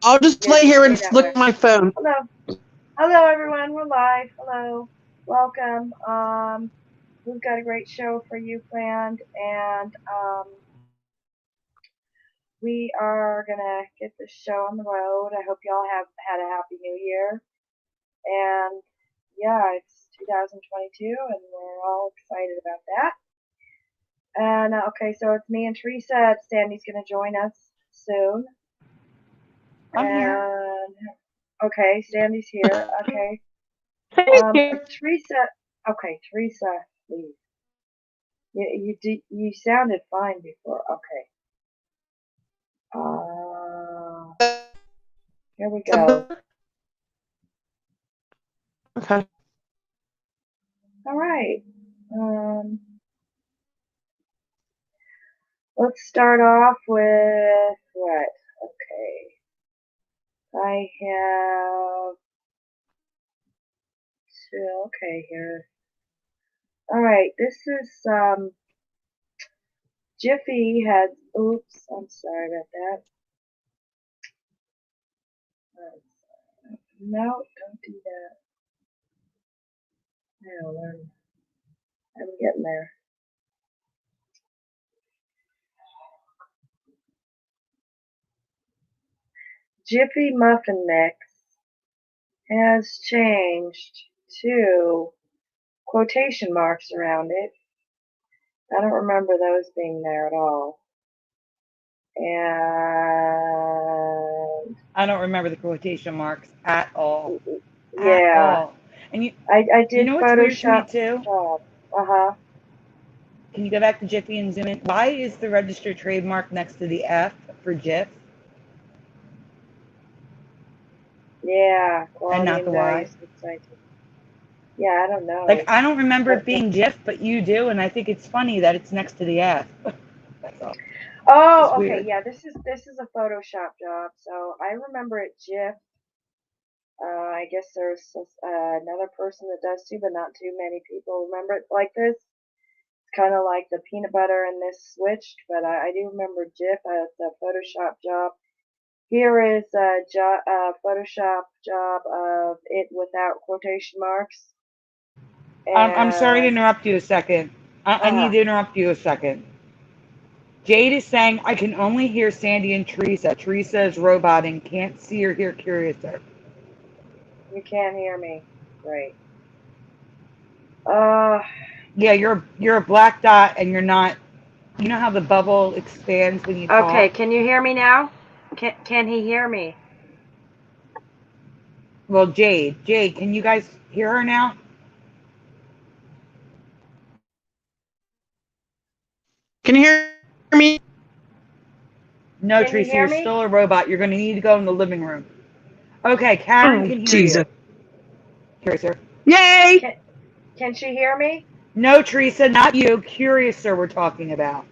I'll just Yeah, lay just here stay and that look way. at my phone. Hello. Hello, everyone. We're live. Hello. Welcome. We've got a great show for you planned, and we are going to get this show on the road. I hope y'all have had a happy new year. And yeah, it's 2022, and we're all excited about that. And okay, so it's me and Teresa. Sandy's going to join us soon. I'm here. And okay, Sandy's here. Okay. Teresa. Okay, Teresa, please. You sounded fine before. Okay. Here we go. Okay. All right. Um, let's start off with what? Okay. I have two. Okay, here. All right. This is Jiffy had. Oops. I'm sorry about that. No, don't do that. No, I'm getting there. Jiffy Muffin Mix has changed to quotation marks around it. I don't remember those being there at all. And I don't remember the quotation marks at all. At yeah, all. And I you did know what's weird to me Photoshop too? job. Uh-huh. Can you go back to Jiffy and zoom in? Why is the registered trademark next to the F for GIF Yeah, and quality not and the value Y? society. Yeah, I don't Like know. I don't remember it But being GIF, but you do, and I think it's funny that it's next to the F. That's all. It's just oh, okay, weird. yeah, this is a Photoshop job. So I remember it GIF. I guess there's another person that does too, but not too many people remember it like this. It's kind of like the peanut butter and this switched, but I do remember GIF as a Photoshop job. Here is a Photoshop job of it without quotation marks. I'm sorry to And, interrupt you a second. I need uh-huh, to interrupt you a second. Jade is saying, I can only hear Sandy and Teresa. Teresa is roboting. Can't see or hear Curiouser. you can't hear me. Great. Uh, Yeah, you're a black dot and you're not. You know how the bubble expands when you okay, talk? can you hear me now? Can he hear me? Well, Jade, can you guys hear her now? Can you hear me? No, Can you Teresa, hear you're me? still a robot. You're going to need to go in the living room. Okay, Karen Oh, can hear Jesus. you. Curiouser. Yay! Can can she hear me? No, Teresa, not you. Curiouser we're talking about.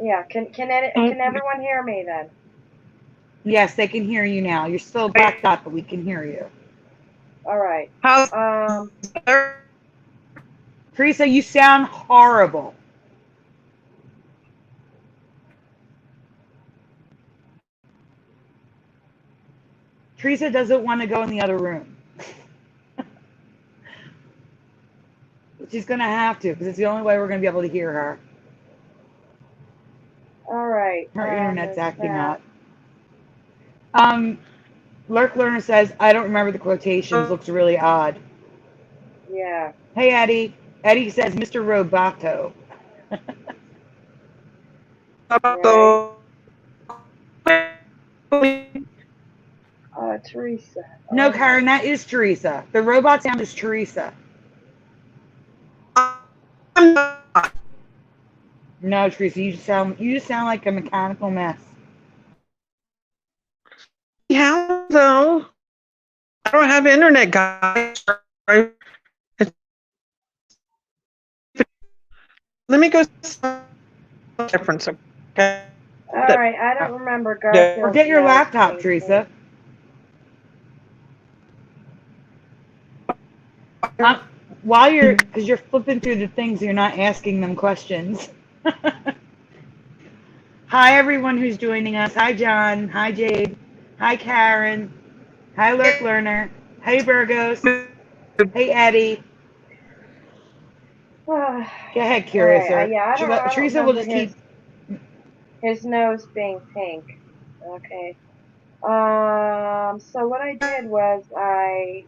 Yeah, Oh, can everyone hear me then? Yes, they can hear you now. You're still a black dot, but we can hear you. All right. how's Um, Teresa, you sound horrible. Teresa doesn't want to go in the other room. She's going to have to because it's the only way we're going to be able to hear her. all right. Her internet's There's acting that. up. Um, Lurk Learner says, I don't remember the quotations. Looks really odd. Yeah. Hey, Eddie. Eddie says, Mr. Roboto. Right. Teresa. No, Oh my. Karen, that is Teresa. The robot sound is Teresa. No, Teresa, you just sound like a mechanical mess. how though? I don't have internet, guys. Let me go difference. Okay. All right. I don't remember Or Garfield's get your note laptop, being Teresa. changed. Um, because you're flipping through the things, you're not asking them questions. Hi, everyone who's joining us. Hi, John. Hi, Jade. Hi, Karen. Hi, Lurk Learner. Hey, Burgos. Hey, Eddie. Go ahead, All right. Curiouser. Yeah, I don't Teresa will remember just keep. his nose being pink. Okay. So what I did was I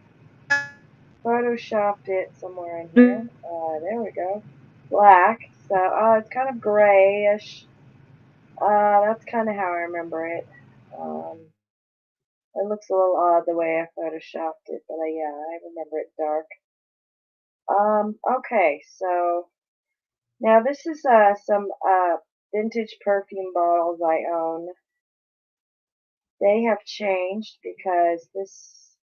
photoshopped it somewhere in here. There we go. Black. So, it's kind of grayish. That's kind of how I remember it. It looks a little odd the way I photoshopped it, but yeah, I remember it dark. Okay, so now this is some vintage perfume bottles I own. They have changed because this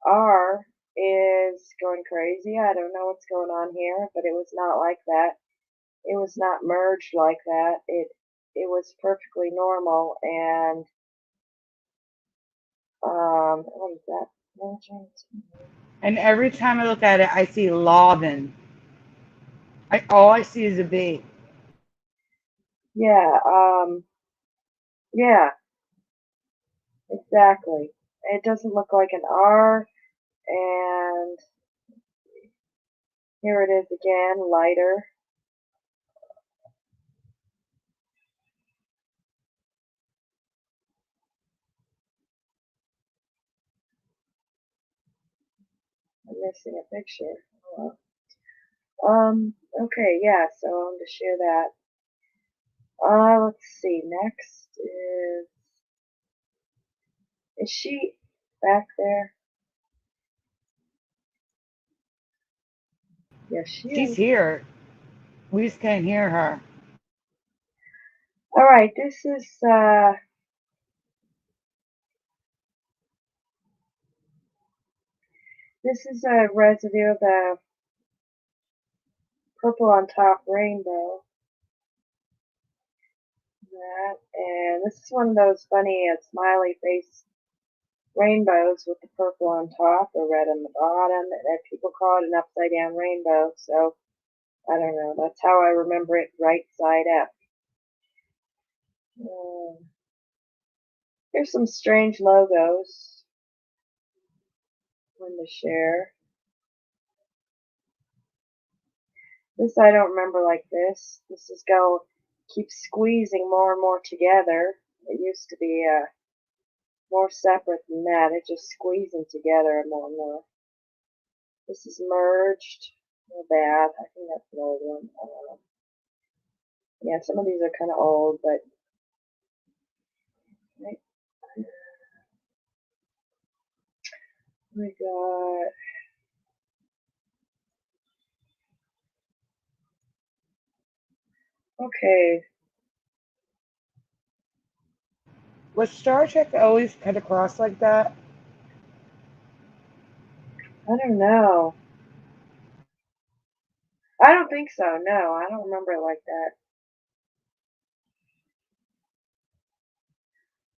R is going crazy. I don't know what's going on here, but it was not like that. It was not merged like that. It was perfectly normal, and what is that? And every time I look at it, I see Lavin. All I see is a B. Yeah, yeah, exactly. It doesn't look like an R, and here it is again, lighter. I'm missing a picture. Okay, yeah, so I'm going to share that. Let's see, next is she back there? Yes, she She's is. here. We just can't hear her. Alright, this is a residue of the purple on top rainbow. That, and this is one of those funny smiley face rainbows with the purple on top or red on the bottom, and people call it an upside down rainbow, so I don't know, that's how I remember it, right side up. Here's some strange logos. One to share. This I don't remember like this. This is keep squeezing more and more together. It used to be more separate than that. It just squeezing together more and more. This is merged. Oh, bad. I think that's an old one. Yeah, some of these are kind of old, but we got. Okay. Was Star Trek always cut across like that? I don't know. I don't think so. No, I don't remember it like that.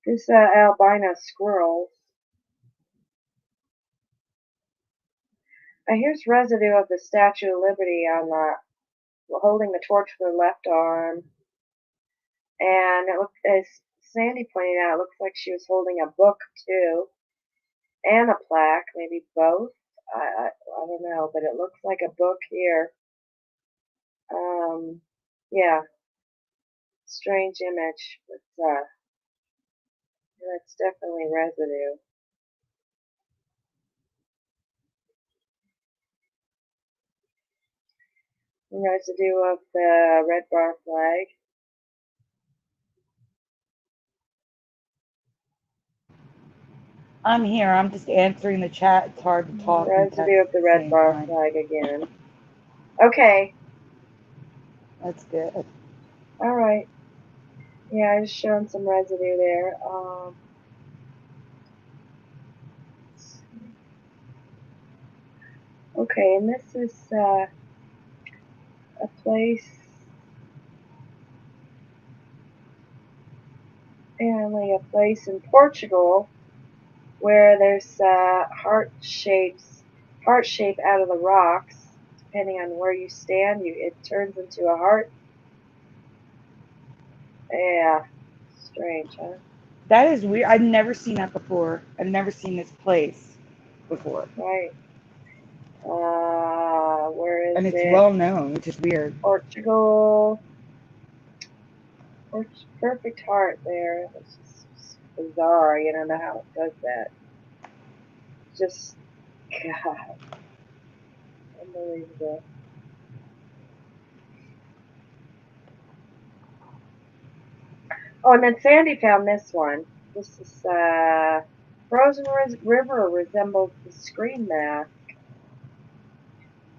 This albino squirrels. Here's residue of the Statue of Liberty on holding the torch with her left arm. And it looks, as Sandy pointed out, it looks like she was holding a book too, and a plaque, maybe both. I don't know, but it looks like a book here. Yeah, strange image, but that's definitely residue. Residue of the red bar flag. I'm here. I'm just answering the chat. It's hard to talk and text Residue of the at the red same bar time. flag again. Okay. That's good. All right. Yeah, I just shown some residue there. Okay, and this is a place, apparently a place in Portugal where there's heart shape out of the rocks. Depending on where you stand, it turns into a heart. Yeah, strange, huh? That is weird. I've never seen that before. I've never seen this place before. Right. Where is And it's it? well known, which is weird. Portugal. Perfect heart there. It's just bizarre. You don't know how it does that. Just, God, unbelievable. Oh, and then Sandy found this one. This is frozen river resembles the screen mask.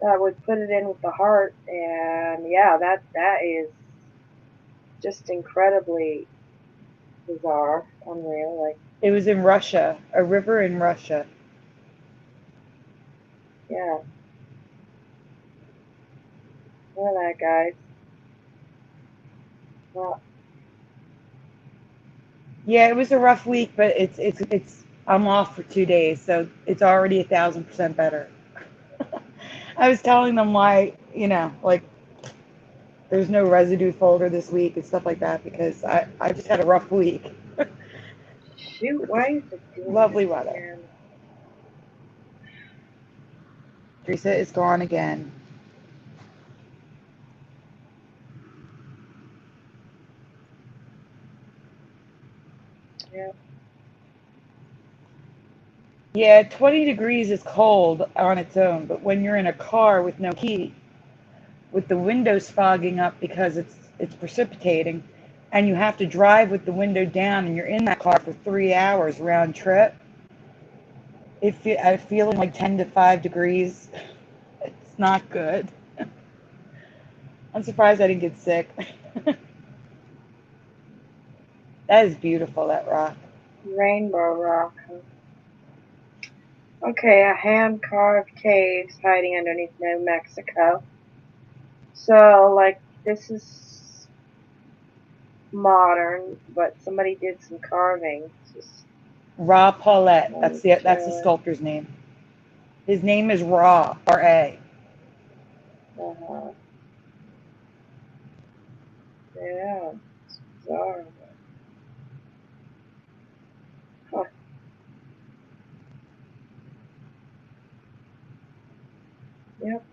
I would put it in with the heart, and yeah, that is just incredibly bizarre, unreal. Like, It was in Russia, a river in Russia. yeah, look at that, guys. Well, Yeah, it was a rough week, but it's. I'm off for 2 days, so it's already 1,000% better. I was telling them why, like there's no residue folder this week and stuff like that because I just had a rough week. shoot, why is it doing Lovely this weather. again? Teresa is gone again. Yeah, Yeah, 20 degrees is cold on its own, but when you're in a car with no heat, with the windows fogging up because it's precipitating, and you have to drive with the window down, and you're in that car for 3 hours round trip, I'm feeling like 10 to 5 degrees. It's not good. I'm surprised I didn't get sick. That is beautiful, that rock. Rainbow Rock. Huh? Okay, a hand-carved caves hiding underneath New Mexico. So, like, this is modern, but somebody did some carving. Just Ra Paulette. That's the momentarily. sculptor's name. His name is Ra, R-A. Uh-huh. Yeah, it's bizarre. Huh. Yep.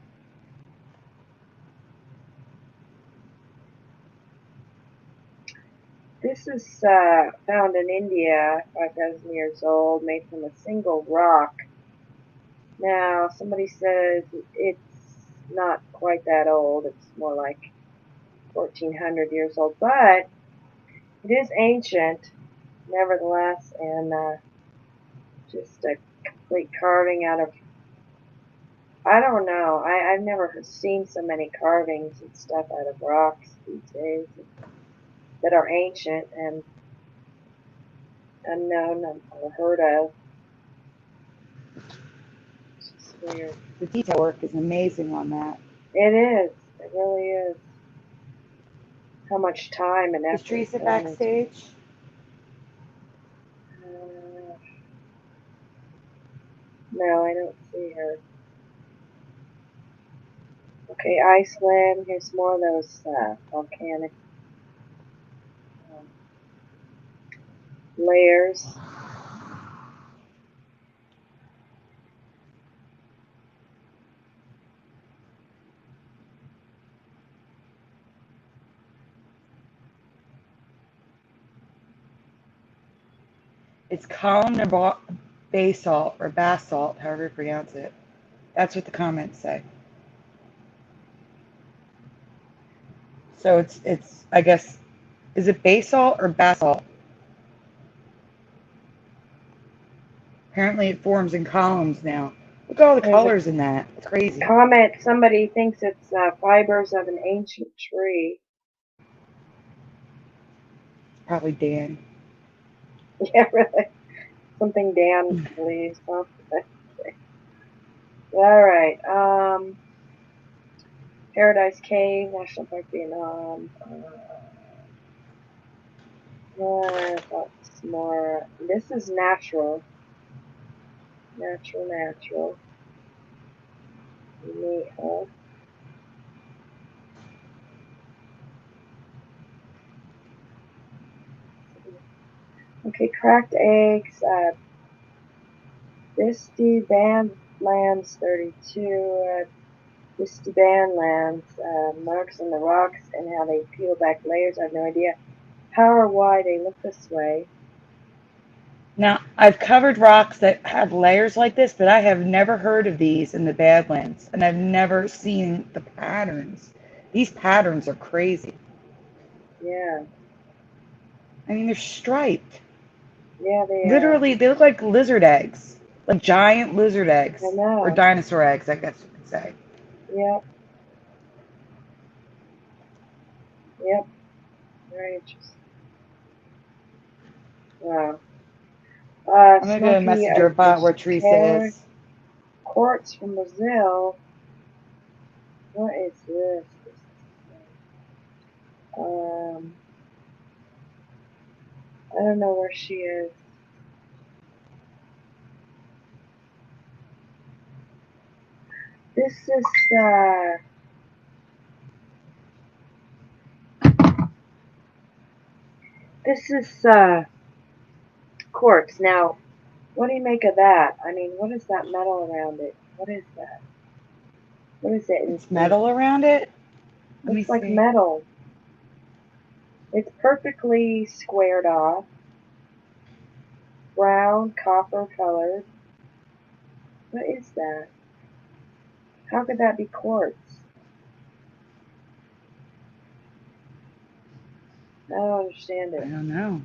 This is found in India, 5,000 years old, made from a single rock. Now, somebody says it's not quite that old. It's more like 1,400 years old, but it is ancient, nevertheless, and just a complete carving out of. I don't know. I've never seen so many carvings and stuff out of rocks these days that are ancient and unknown or heard of. It's just weird. The detail work is amazing on that. It is. It really is. How much time and Is effort Teresa went into it. backstage? No, I don't see her. Okay, Iceland. Here's more of those volcanic um, layers. It's columnar basalt or basalt, however you pronounce it. That's what the comments say. So it's I guess, is it basalt or basalt? Apparently it forms in columns now. Look at all the There's a colors in that. It's crazy. comment. Somebody thinks it's fibers of an ancient tree. Probably Dan. Yeah, really. Something Dan believes. Huh? All right. Paradise Cave, National Park, Vietnam. What's more? This is natural. Natural. Neat, huh? Okay, cracked eggs. Misty Bandlands 32. Misty Bandlands. Marks on the rocks and how they peel back layers. I have no idea how or why they look this way. Now, I've covered rocks that have layers like this, but I have never heard of these in the Badlands, and I've never seen the patterns. These patterns are crazy. Yeah. I mean, they're striped. Yeah, they are. Literally, they look like lizard eggs, like giant lizard I eggs, or know. dinosaur eggs, I guess you could say. Yep. Yep. Very interesting. Wow. I'm gonna go Smoky message her about where Teresa Aguirre is. quartz from Brazil. What is this? Um, I don't know where she is. This is this is quartz. Now, what do you make of that? I mean, what is that metal around it? What is that? What is it? It's metal around it. Let me Looks like see. metal. It's perfectly squared off. Brown, copper colored. What is that? How could that be quartz? I don't understand I it. don't know.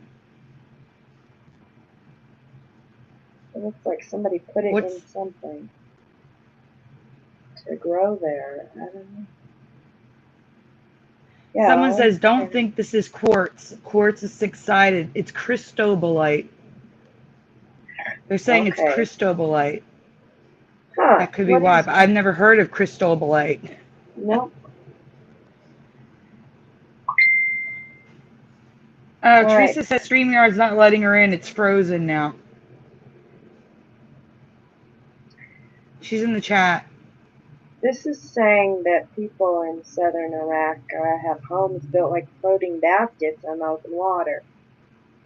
It looks like somebody put it in What's something to grow there. I don't know. Yeah, Someone all I'm says, don't saying. think this is quartz. Quartz is six-sided. It's cristobalite. They're saying it's Okay. cristobalite. Huh. That could be What why, is but I've never heard of cristobalite. nope. Alright. Teresa says StreamYard's not letting her in. It's frozen now. She's in the chat. This is saying that people in southern Iraq have homes built like floating baskets on open water.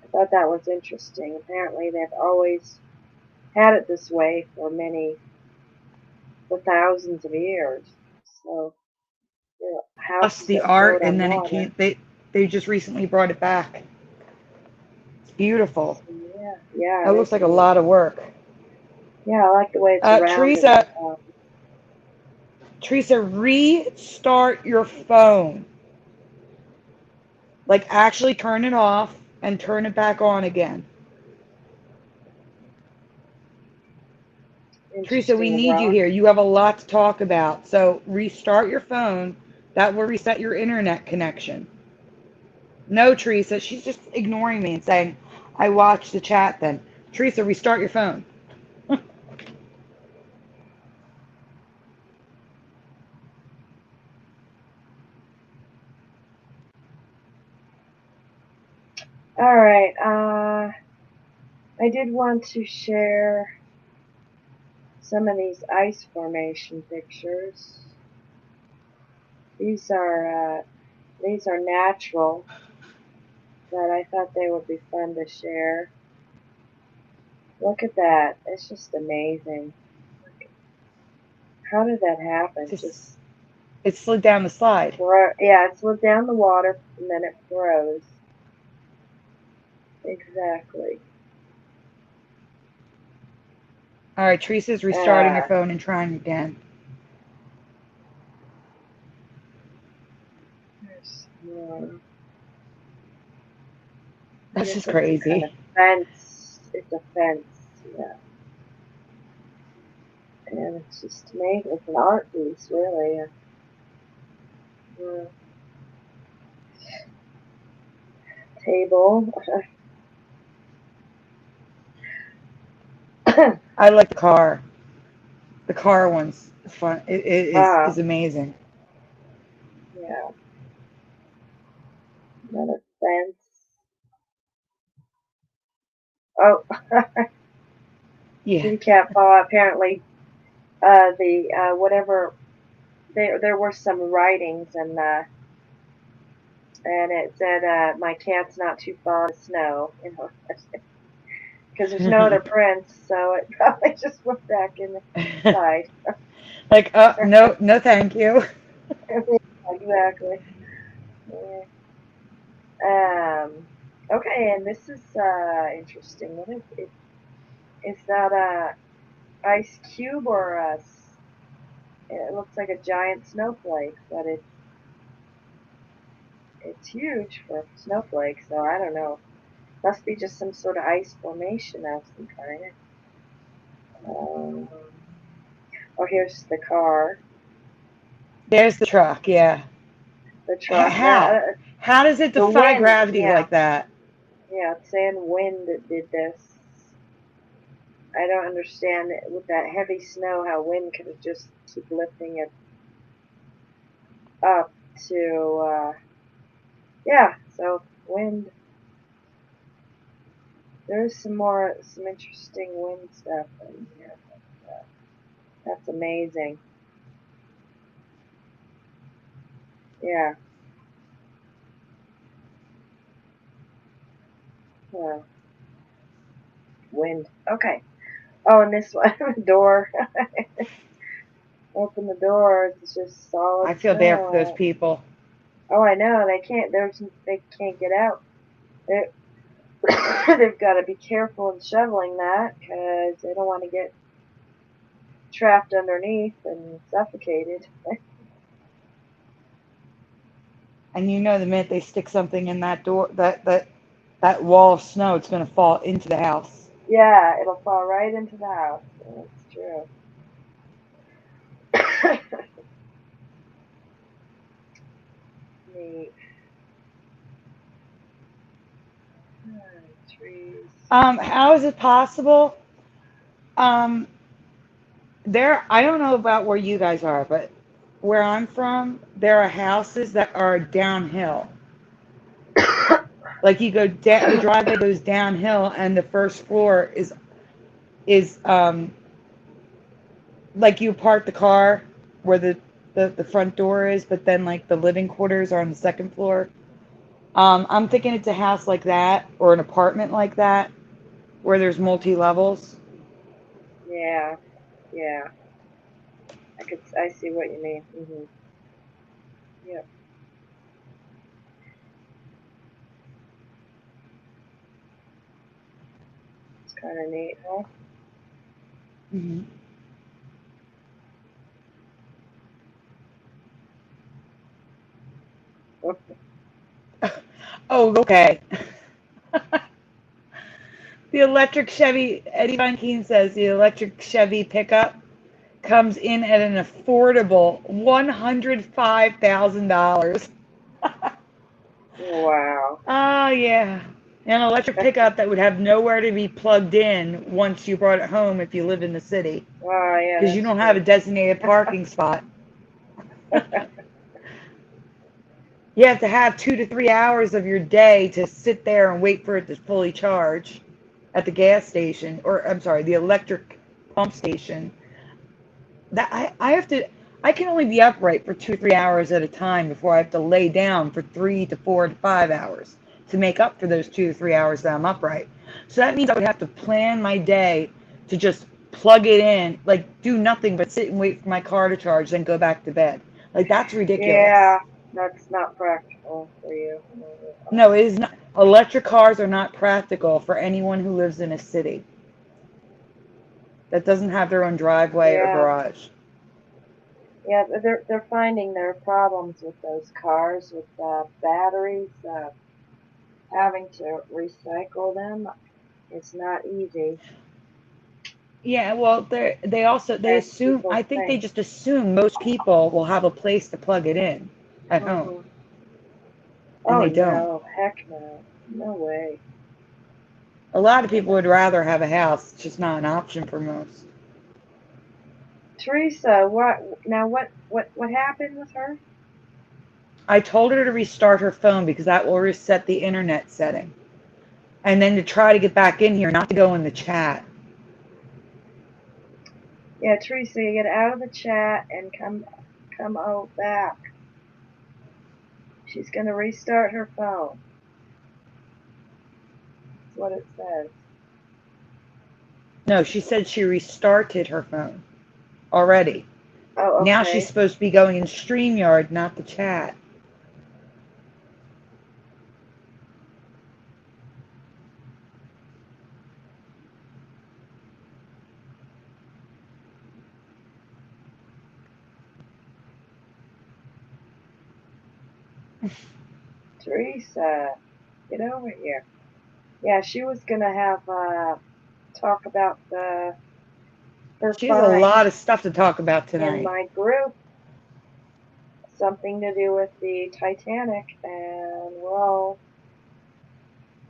I thought that was interesting. Apparently they've always had it this way for thousands of years. So Plus houses the that art, float and on then it water. can't. They just recently brought it back. It's beautiful. So, yeah, That it looks is like a beautiful. lot of work. Yeah, I like the way it's rounded on Teresa, top. restart your phone. Like actually turn it off and turn it back on again. Teresa, we Interesting need you rock. here. You have a lot to talk about. So restart your phone. That will reset your internet connection. No, Teresa, she's just ignoring me and saying, I watched the chat then. Teresa, restart your phone. Alright, I did want to share some of these ice formation pictures. These are natural, but I thought they would be fun to share. Look at that. It's just amazing. How did that happen? Just it slid down the slide. Yeah, it slid down the water and then it froze. Exactly. All right, Teresa's restarting her phone and trying again. There's more. This This is looks like kind crazy. of fence. It's a fence, yeah. And it's just made, it's an art piece, really. Table. I like the car. The car one's fun. It is amazing. Yeah. Another fence. Oh, Yeah. kitty cat paw. Apparently, whatever there were some writings and And it said, "My cat's not too fond of snow," because there's no other prints, so it probably just went back inside. Like, no, no, thank you. Exactly. Yeah. Okay, and this is interesting. What is it? Is that a ice cube or it looks like a giant snowflake, but it's huge for a snowflake, so I don't know. Must be just some sort of ice formation of some kind. Um, oh, here's the car, There's the truck, yeah. the truck. How? How does it The defy wind, gravity yeah, like that? yeah. It's saying wind that did this. I don't understand it, with that heavy snow how wind could have just keep lifting it up to yeah. So wind. There's some interesting wind stuff in here. That's amazing. Yeah. Well, wind. Okay. Oh, and this one, the door. Open the door. It's just solid I feel bad for those snow. people. Oh, I know. They can't. They can't get out. They they've got to be careful in shoveling that because they don't want to get trapped underneath and suffocated. And you know, the minute they stick something in that door, that wall of snow, it's going to fall into the house. Yeah, it'll fall right into the house. That's true. Neat. Trees. How is it possible? Um, I don't know about where you guys are, but where I'm from, there are houses that are downhill. Like you go down, the driveway goes downhill, and the first floor is like you park the car where the front door is, but then like the living quarters are on the second floor. I'm thinking it's a house like that or an apartment like that where there's multi levels. Yeah, yeah. I see what you mean. Yep. It's kind of neat, huh? Hmm. Oh, okay. The electric Chevy, Eddie Von Keen says the electric Chevy pickup comes in at an affordable $105,000. Wow. Oh, yeah. An electric pickup that would have nowhere to be plugged in once you brought it home if you live in the city Oh, yeah, because you that's don't have a true. designated parking spot. You have to have 2 to 3 hours of your day to sit there and wait for it to fully charge at the gas station, or I'm sorry, the electric pump station. I have to, I can only be upright for 2 or 3 hours at a time before I have to lay down for 3 to 4 to 5 hours to make up for those 2 to 3 hours that I'm upright. So that means I would have to plan my day to just plug it in, like do nothing but sit and wait for my car to charge, then go back to bed. Like that's ridiculous. Yeah, that's not practical for you. No, it is not. Electric cars are not practical for anyone who lives in a city that doesn't have their own driveway or Yeah, garage. yeah. They're finding there are problems with those cars with batteries. Having to recycle them. It's not easy Yeah, well, they as assume. people I think they think. just assume most people will have a place to plug it in at home, hmm and Oh they don't. no, heck no, no way. A lot of people would rather have a house. It's just not an option for most. Teresa, what now? What happened with her? I told her to restart her phone because that will reset the internet setting, and then to try to get back in here, not to go in the chat. Yeah, Teresa, you get out of the chat and come out back. She's going to restart her phone. That's what it says. No, she said she restarted her phone already. Oh, okay. Now she's supposed to be going in StreamYard, not the chat. Teresa, get over here. Yeah, she was going to have talk about her She has a find lot of stuff to talk about in tonight. my group. Something to do with the Titanic, and we're all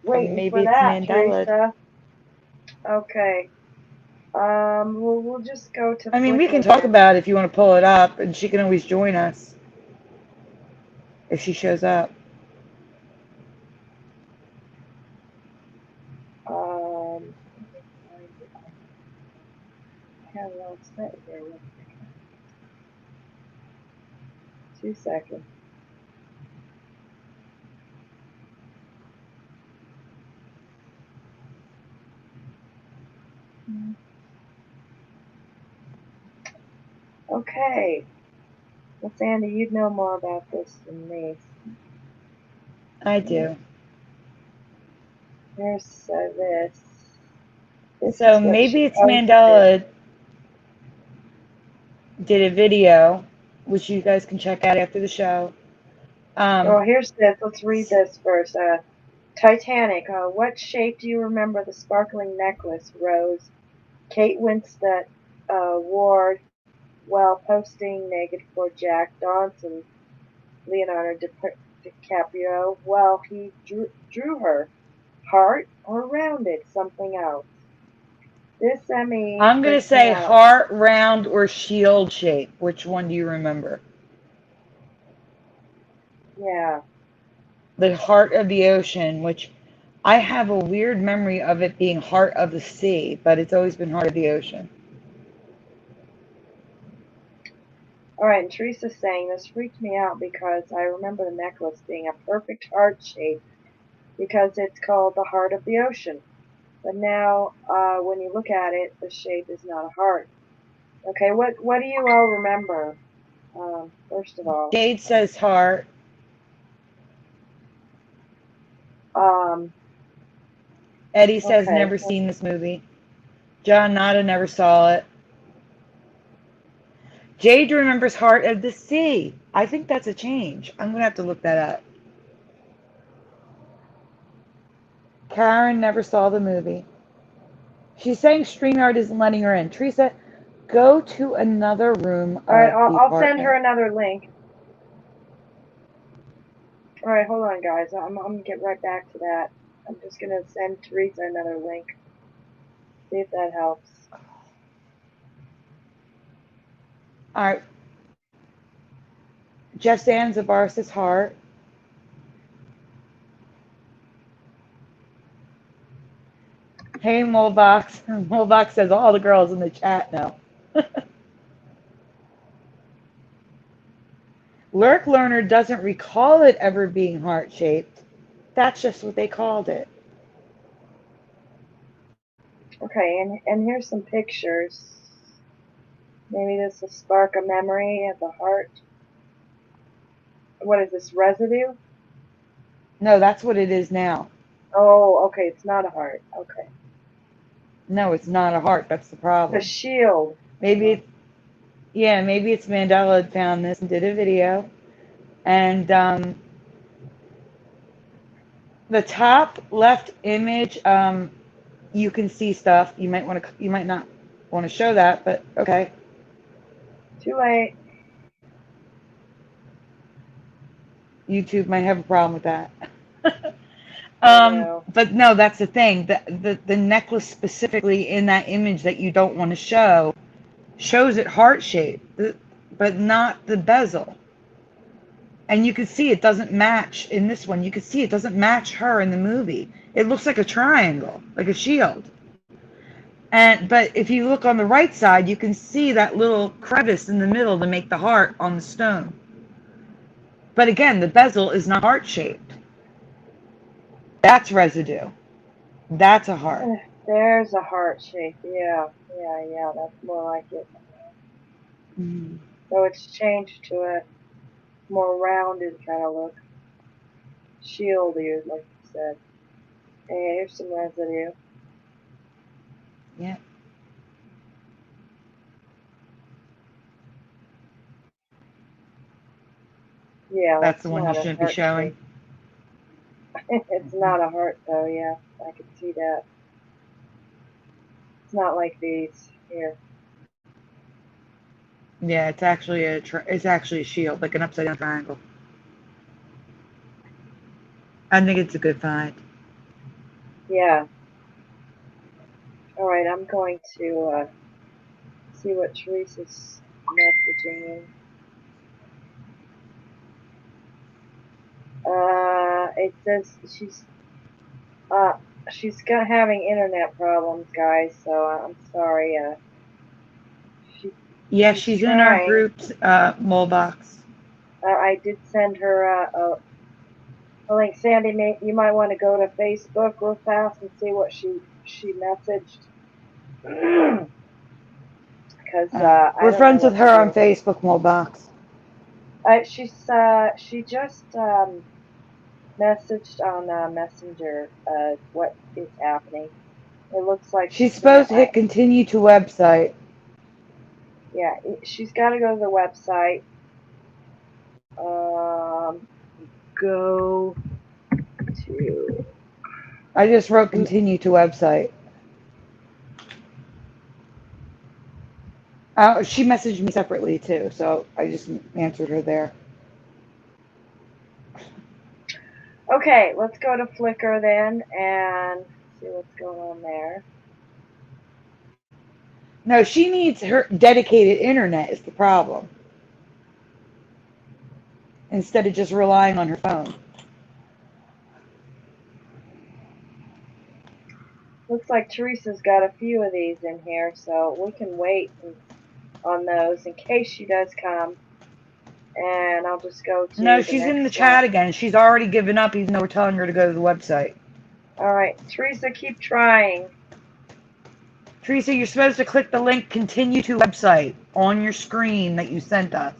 waiting maybe for it's that, Mandela. Teresa. Okay. We'll just go to. I mean, we can Flickr talk then. about it if you want to pull it up, and she can always join us if she shows up. I have it all set here. 2 seconds. Okay. Well, Sandy, you'd know more about this than me. I do. Here's this. This So is what maybe she it's posted. Mandela did a video, which you guys can check out after the show. Oh, here's this. Let's read this first. Titanic. What shape do you remember the sparkling necklace, Rose? Kate Winslet wore while posting naked for Jack Dawson. Leonardo DiCaprio. Well, he drew her. Heart or rounded? Something else. This Emmy. I'm going to say heart, round, or shield shape. Which one do you remember? Yeah. The heart of the ocean, which I have a weird memory of it being heart of the sea, but it's always been heart of the ocean. All right, and Teresa's saying this freaked me out because I remember the necklace being a perfect heart shape because it's called the heart of the ocean. But now, when you look at it, the shape is not a heart. Okay, what do you all remember? First of all, Jade says heart. Eddie says okay. never seen this movie. John Nada never saw it. Jade remembers Heart of the Sea. I think that's a change. I'm going to have to look that up. Karen never saw the movie. She's saying StreamYard isn't letting her in. Teresa, go to another room. All right, I'll send her another link. All right, hold on, guys. I'm gonna get right back to that. I'm just gonna send Teresa another link. See if that helps. All right. Jeff Zanzibar says heart. Hey, Molbox. Molbox says all the girls in the chat know. Lurk Learner doesn't recall it ever being heart-shaped. That's just what they called it. Okay, and here's some pictures. Maybe this will spark a memory of the heart. What is this, residue? No, that's what it is now. Oh, okay, it's not a heart. Okay. No, it's not a heart. That's the problem. The shield. Maybe it's Mandela found this and did a video. And the top left image, you can see stuff. You might not want to show that, but okay. Too late. YouTube might have a problem with that. No. But no, that's the thing. The necklace specifically in that image that you don't want to show shows it heart shaped, but not the bezel. And you can see it doesn't match in this one. You can see it doesn't match her in the movie. It looks like a triangle, like a shield. But if you look on the right side, you can see that little crevice in the middle to make the heart on the stone. But again, the bezel is not heart-shaped. That's residue. That's a heart. There's a heart shape. Yeah, yeah. That's more like it. Mm. So it's changed to a more rounded kind of look. Shieldy, like you said. Hey, here's some residue. Yeah. Yeah, That's that's the one you not a shouldn't be heart showing. shape. It's not a heart though, yeah. I can see that. It's not like these here. Yeah, it's actually a shield, like an upside down triangle. I think it's a good find. Yeah. Alright, I'm going to see what Teresa's messaging. It says she's having internet problems, guys, so I'm sorry. She, Yeah, she's she's in our trying. group's mole box. I did send her a link. Sandy, you might want to go to Facebook real fast and see what she messaged. Because I We're don't know friends with what to her on do. Facebook mole box. She just messaged on Messenger what is happening. It looks like She's she's gonna. supposed to hit continue to website. Yeah, she's got to go to the website. Go to. I just wrote continue to website. She messaged me separately too, so I just answered her there. Okay, let's go to Flickr then and see what's going on there. No, she needs her dedicated internet is the problem. Instead of just relying on her phone. Looks like Teresa's got a few of these in here, so we can wait on those in case she does come. And I'll just go No, to the she's in the next chat one. again. She's already given up even though we're telling her to go to the website. Alright, Teresa, keep trying. Teresa, you're supposed to click the link continue to website on your screen that you sent us.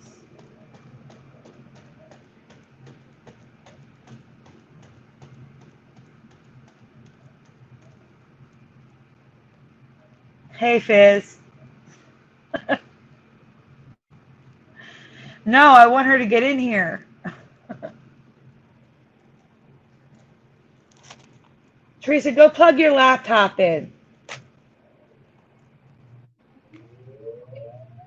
Hey, Fizz. No, I want her to get in here. Teresa, go plug your laptop in.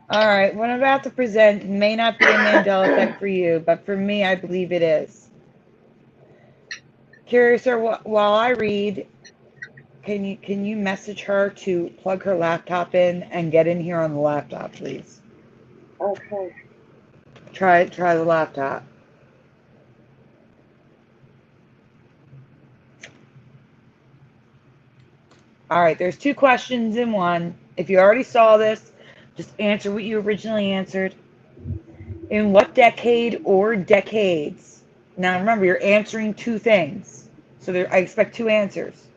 All right, what I'm about to present may not be a Mandela Effect for you, but for me, I believe it is. Curious, while I read, can you message her to plug her laptop in and get in here on the laptop, please? Okay. Try the laptop. All right, there's two questions in one. If you already saw this, just answer what you originally answered. In what decade or decades? Now remember, you're answering two things. So I expect two answers.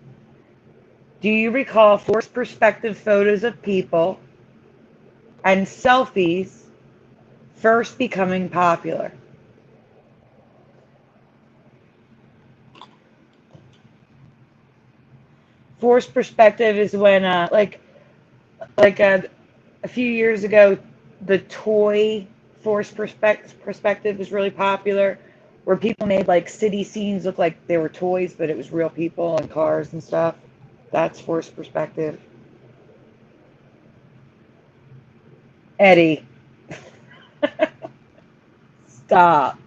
Do you recall forced perspective photos of people and selfies first becoming popular? Forced perspective is when, a few years ago, the toy forced perspective was really popular, where people made like city scenes look like they were toys, but it was real people and cars and stuff. That's forced perspective. Eddie. Stop.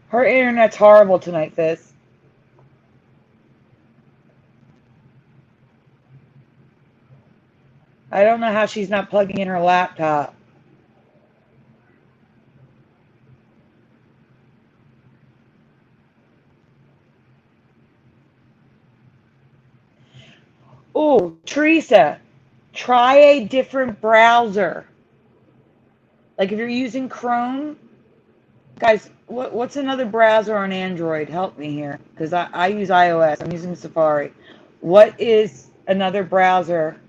Her internet's horrible tonight, Fizz. I don't know how she's not plugging in her laptop. Oh, Teresa, Try a different browser. Like if you're using Chrome, guys, what's another browser on Android? Help me here, because I use iOS. I'm using Safari. What is another browser?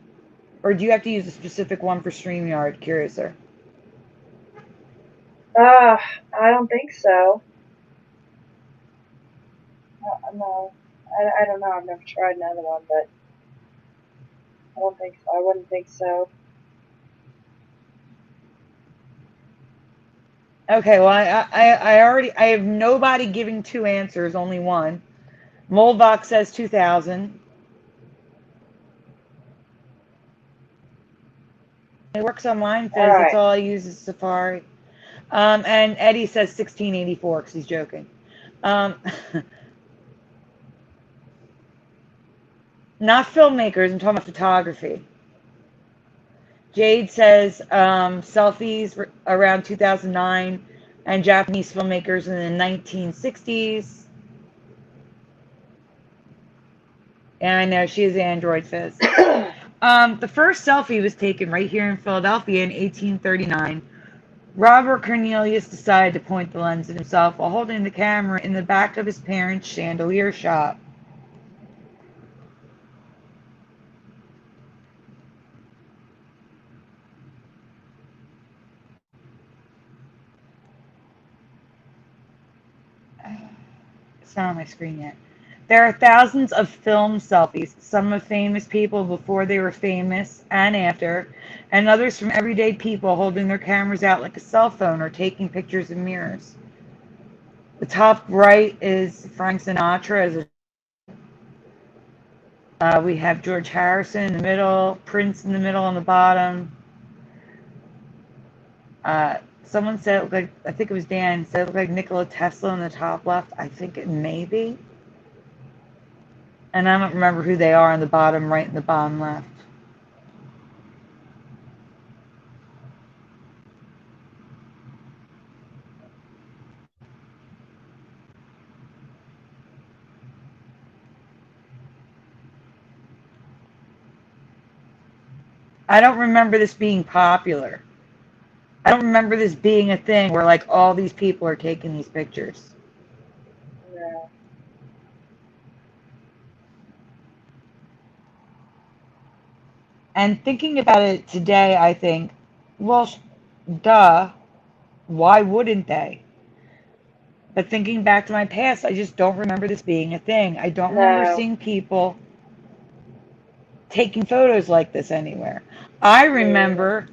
Or do you have to use a specific one for StreamYard, Curiouser? I don't think so. No, I don't know. I've never tried another one, but I don't think so. I wouldn't think so. Okay, well, I have nobody giving two answers, only one. Molvox says 2000. It works on mine, All says that's right. all I use is Safari. And Eddie says 1684 because he's joking. Um, not filmmakers, I'm talking about photography. Jade says selfies around 2009 and Japanese filmmakers in the 1960s. And I know she is Android Fizz. The first selfie was taken right here in Philadelphia in 1839. Robert Cornelius decided to point the lens at himself while holding the camera in the back of his parents' chandelier shop. It's not on my screen yet. There are thousands of film selfies, some of famous people before they were famous and after, and others from everyday people holding their cameras out like a cell phone or taking pictures in mirrors. The top right is Frank Sinatra. We have George Harrison in the middle, Prince in the middle on the bottom. Someone said it looked like, I think it was Dan, said it looked like Nikola Tesla in the top left. I think it may be. And I don't remember who they are on the bottom right and the bottom left. I don't remember this being popular. I don't remember this being a thing where like all these people are taking these pictures. No. And thinking about it today, I think, well, duh, why wouldn't they? But thinking back to my past, I just don't remember this being a thing. I don't remember No. seeing people taking photos like this anywhere. I Yeah. remember,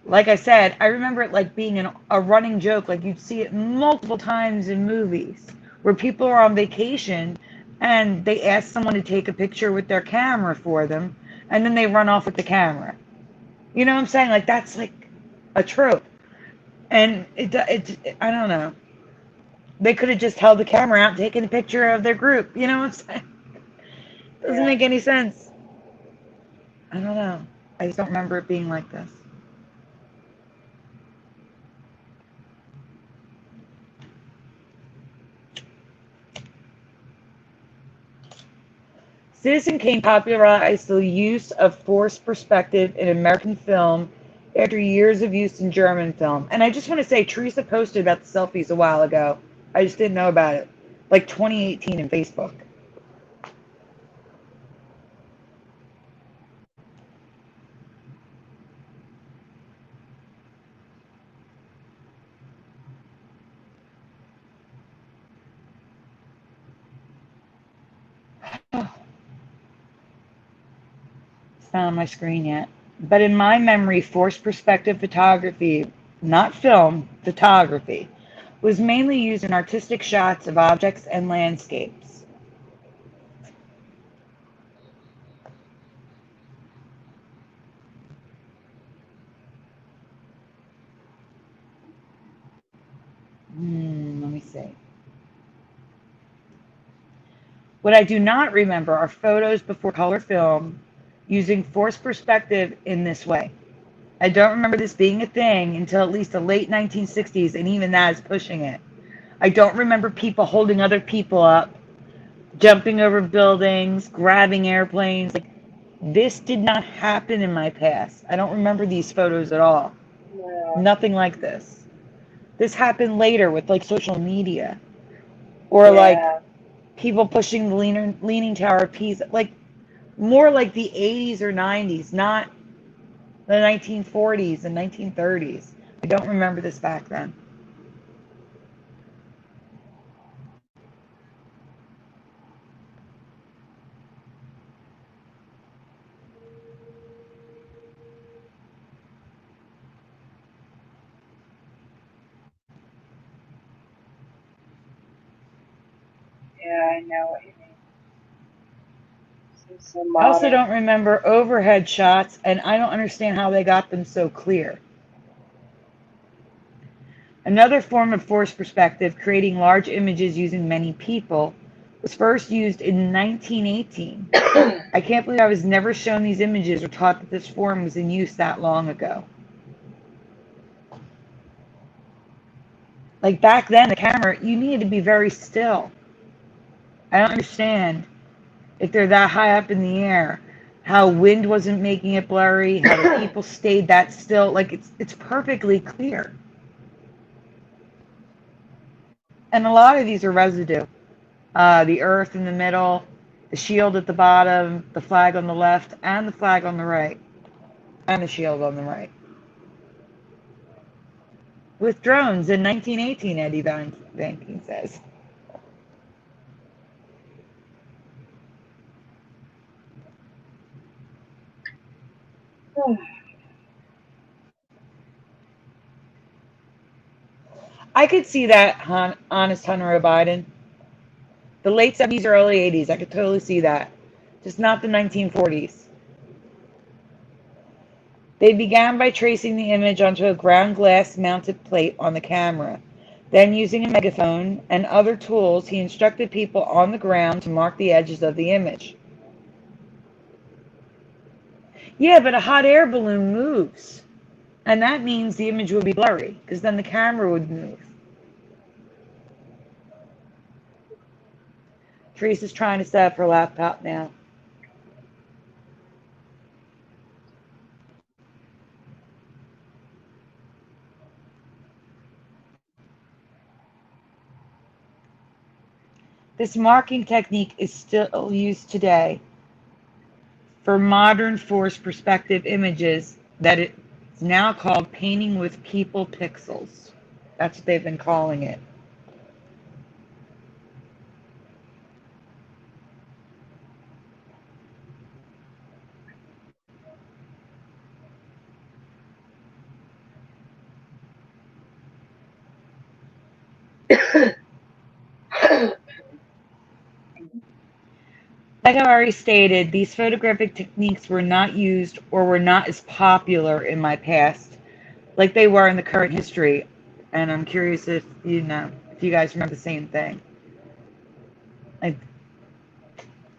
like I said, I remember it like being a running joke. Like you'd see it multiple times in movies where people are on vacation and they ask someone to take a picture with their camera for them and then they run off with the camera. You know what I'm saying? Like that's like a trope. And I don't know. They could have just held the camera out and taken a picture of their group. You know what I'm saying? Doesn't Yeah. make any sense. I don't know. I just don't remember it being like this. Citizen Kane popularized the use of forced perspective in American film after years of use in German film. And I just want to say, Teresa posted about the selfies a while ago. I just didn't know about it. Like 2018 in Facebook. It's not on my screen yet. But in my memory, forced perspective photography, not film, photography, was mainly used in artistic shots of objects and landscapes. Let me see. What I do not remember are photos before color film using forced perspective in this way. I don't remember this being a thing until at least the late 1960s, and even that is pushing it. I don't remember people holding other people up, jumping over buildings, grabbing airplanes. Like, This did not happen in my past. I don't remember these photos at all. No. Nothing like this. This happened later with like social media or like Yeah. people pushing the leaning Tower of Pisa, like more like the 80s or 90s, not the 1940s and 1930s. I don't remember this back then. Yeah, I know what you mean. Seems so I also modern. don't remember overhead shots, and I don't understand how they got them so clear. Another form of forced perspective, creating large images using many people, was first used in 1918. I can't believe I was never shown these images or taught that this form was in use that long ago. Like back then, the camera, you needed to be very still. I don't understand if they're that high up in the air, how wind wasn't making it blurry, how the people stayed that still. Like it's perfectly clear. And a lot of these are residue. The earth in the middle, the shield at the bottom, the flag on the left, and the flag on the right, and the shield on the right. With drones in 1918, Eddie Banking says. I could see that, honest Hunter Biden. The late 70s, early 80s, I could totally see that. Just not the 1940s. They began by tracing the image onto a ground glass mounted plate on the camera. Then, using a megaphone and other tools, he instructed people on the ground to mark the edges of the image. Yeah, but a hot air balloon moves. And that means the image would be blurry, because then the camera would move. Teresa's trying to set up her laptop now. This marking technique is still used today for modern forced perspective images that it's now called painting with people pixels. That's what they've been calling it. Like I already stated, these photographic techniques were not used or were not as popular in my past like they were in the current history. And I'm curious if if you guys remember the same thing. I,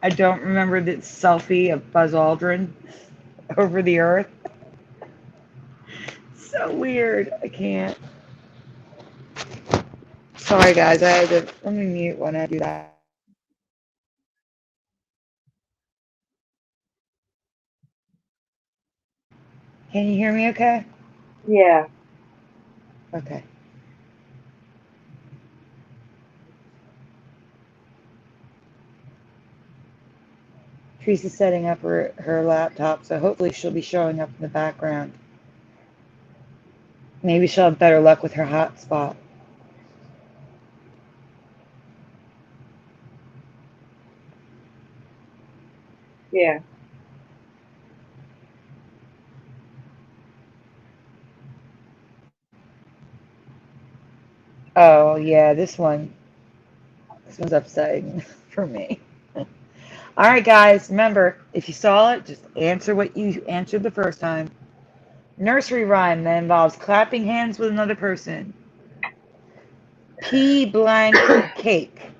I don't remember the selfie of Buzz Aldrin over the earth. So weird. I can't. Sorry guys, let me mute when I do that. Can you hear me okay? Yeah. Okay. Teresa's setting up her laptop, so hopefully she'll be showing up in the background. Maybe she'll have better luck with her hotspot. Yeah. Oh, yeah, this one's upsetting for me. All right, guys, remember, if you saw it, just answer what you answered the first time. Nursery rhyme that involves clapping hands with another person. P blank cake.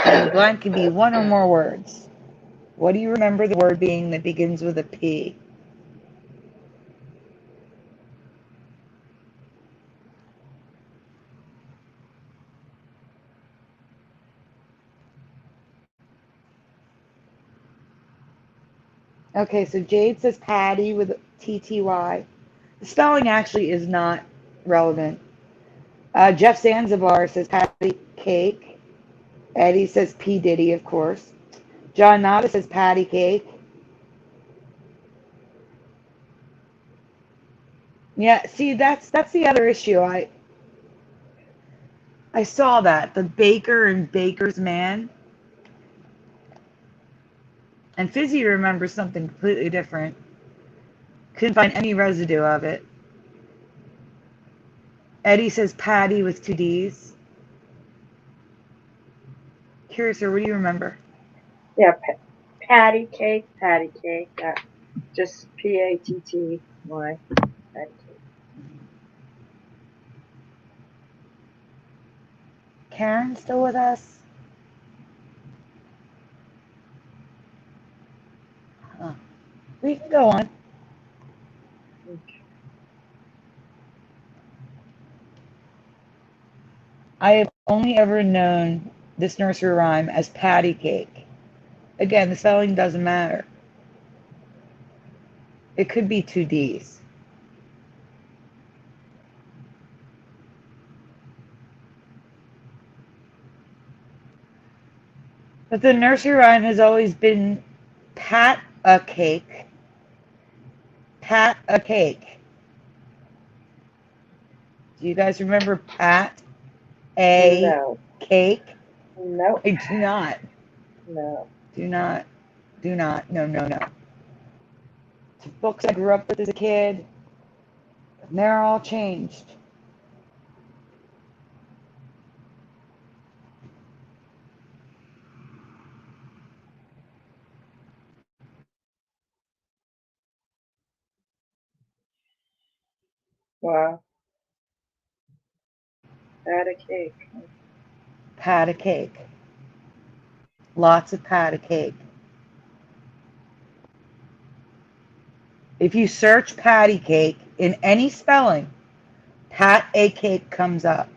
And blank can be one or more words. What do you remember the word being that begins with a P? Okay, so Jade says Patty with TTY. The spelling actually is not relevant. Jeff Zanzibar says Patty Cake. Eddie says P. Diddy, of course. John Nada says Patty Cake. Yeah, see, that's the other issue. I saw that, the baker and baker's man. And Fizzy remembers something completely different. Couldn't find any residue of it. Eddie says Patty with two D's. Curious, or what do you remember? Yeah, patty cake. Just Patty. Patty cake. Karen still with us? Huh. We can go on. I have only ever known this nursery rhyme as patty cake. Again, the spelling doesn't matter. It could be two D's. But the nursery rhyme has always been pat a cake. Pat a cake. Do you guys remember pat a No. cake? Nope. I do not. No. Do not. Do not. No, no, no. It's books I grew up with as a kid. And they're all changed. Wow. Patty cake. Pat a cake. Lots of pat a cake. If you search patty cake in any spelling, pat a cake comes up.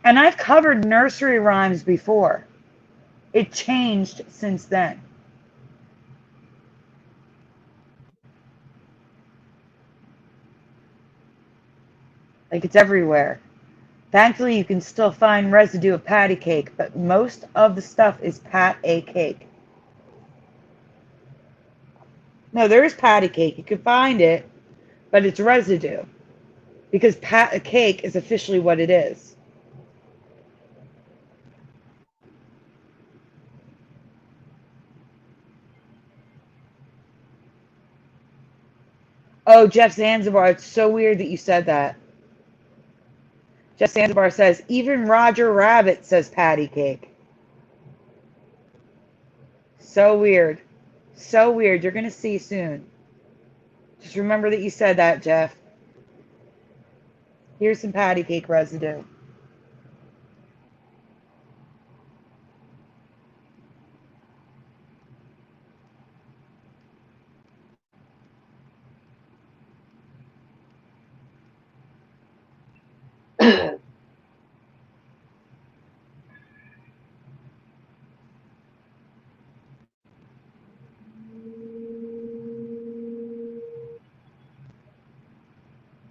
And I've covered nursery rhymes before. It changed since then. Like it's everywhere. Thankfully, you can still find residue of patty cake, but most of the stuff is pat a cake. No, there is patty cake. You can find it, but it's residue. Because pat a cake is officially what it is. Oh, Jeff Zanzibar, it's so weird that you said that. Jeff Zanzibar says, even Roger Rabbit says patty cake. So weird. So weird. You're going to see soon. Just remember that you said that, Jeff. Here's some patty cake residue.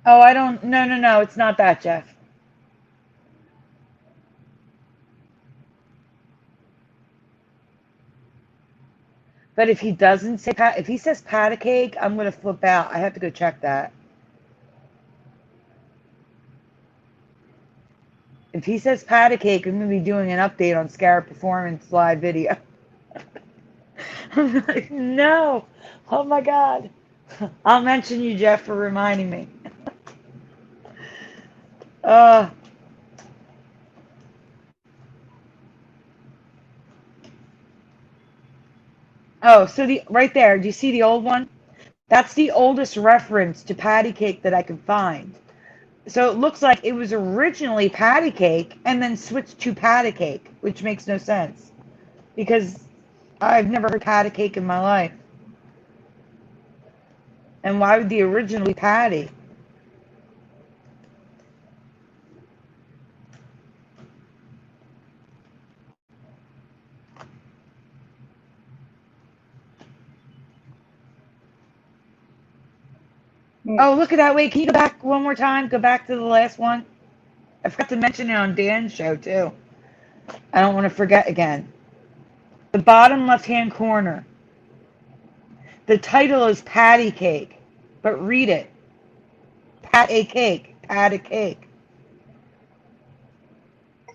Oh, I don't, no, no, no, it's not that, Jeff. But if he doesn't say, if he says patty cake, I'm going to flip out. I have to go check that. If he says patty cake, I'm going to be doing an update on Scarab Performance live video. I'm like, no. Oh my God. I'll mention you, Jeff, for reminding me. uh, oh, so the right there, do you see the old one? That's the oldest reference to patty cake that I can find. So it looks like it was originally patty cake and then switched to patty cake, which makes no sense because I've never heard patty cake in my life. And why would the original be patty? Oh, look at that. Wait, can you go back one more time? Go back to the last one. I forgot to mention it on Dan's show, too. I don't want to forget again. The bottom left-hand corner. The title is Patty Cake, but read it. Pat a cake. Pat a cake.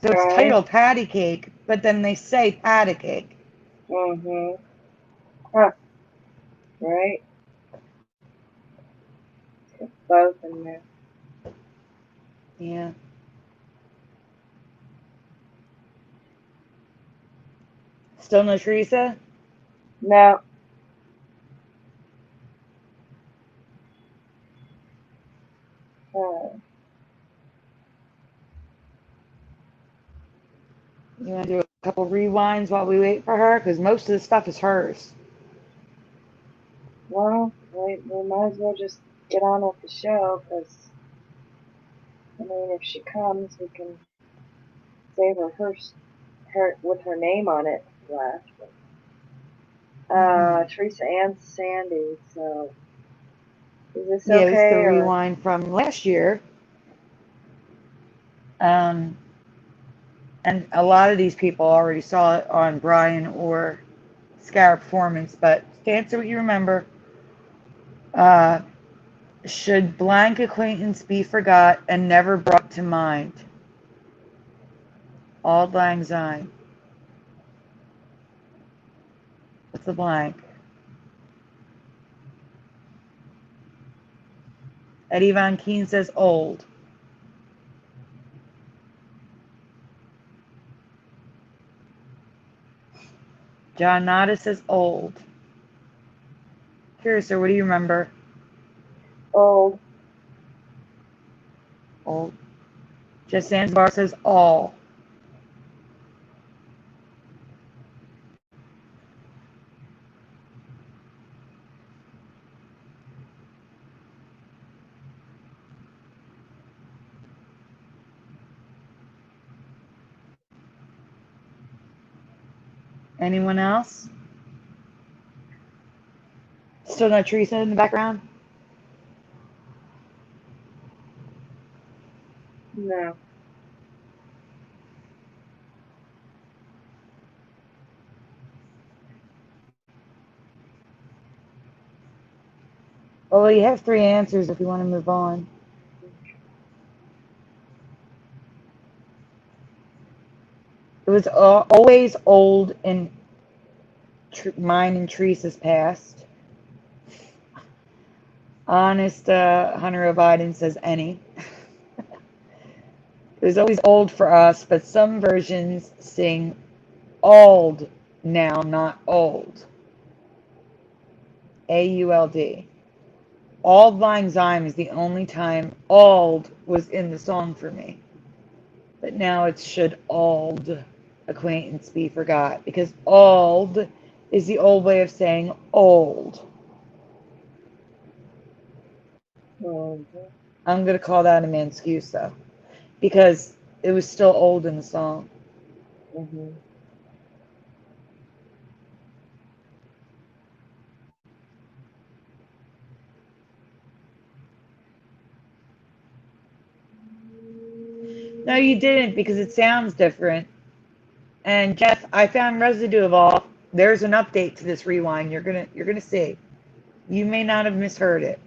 So it's Okay. titled Patty Cake, but then they say Patty Cake. Mm-hmm. Huh. Right. It's both in there. Yeah. Still no Teresa? No. Uh, You want to do a couple rewinds while we wait for her? Because most of the stuff is hers. well, we might as well just get on with the show, because, I mean, if she comes, we can save her with her name on it left. Teresa and Sandy, so is this Yeah, this is the okay, or? rewind from last year. And a lot of these people already saw it on Brian or Scarab Performance, but to answer what you remember, uh, should blank acquaintance be forgot and never brought to mind? Auld Lang Syne. What's the blank? Eddie Von Keen says old. John Nada says old. Curious, what do you remember? Old. Old. Jess Zanzibar says all. Anyone else? Still no Teresa in the background? No. Well, you have 3 answers if you want to move on. It was always old in mine and Teresa's past. Honest Hunter O. Biden says any. It was always old for us, but some versions sing auld now, not old. A-U-L-D. Auld Lang Syne is the only time auld was in the song for me. But now it's should auld acquaintance be forgot, because auld is the old way of saying old. Mm-hmm. I'm going to call that a excuse, though, because it was still old in the song. Mm-hmm. No, you didn't, because it sounds different. And Jeff, I found residue of all. There's an update to this rewind. You're gonna see. You may not have misheard it.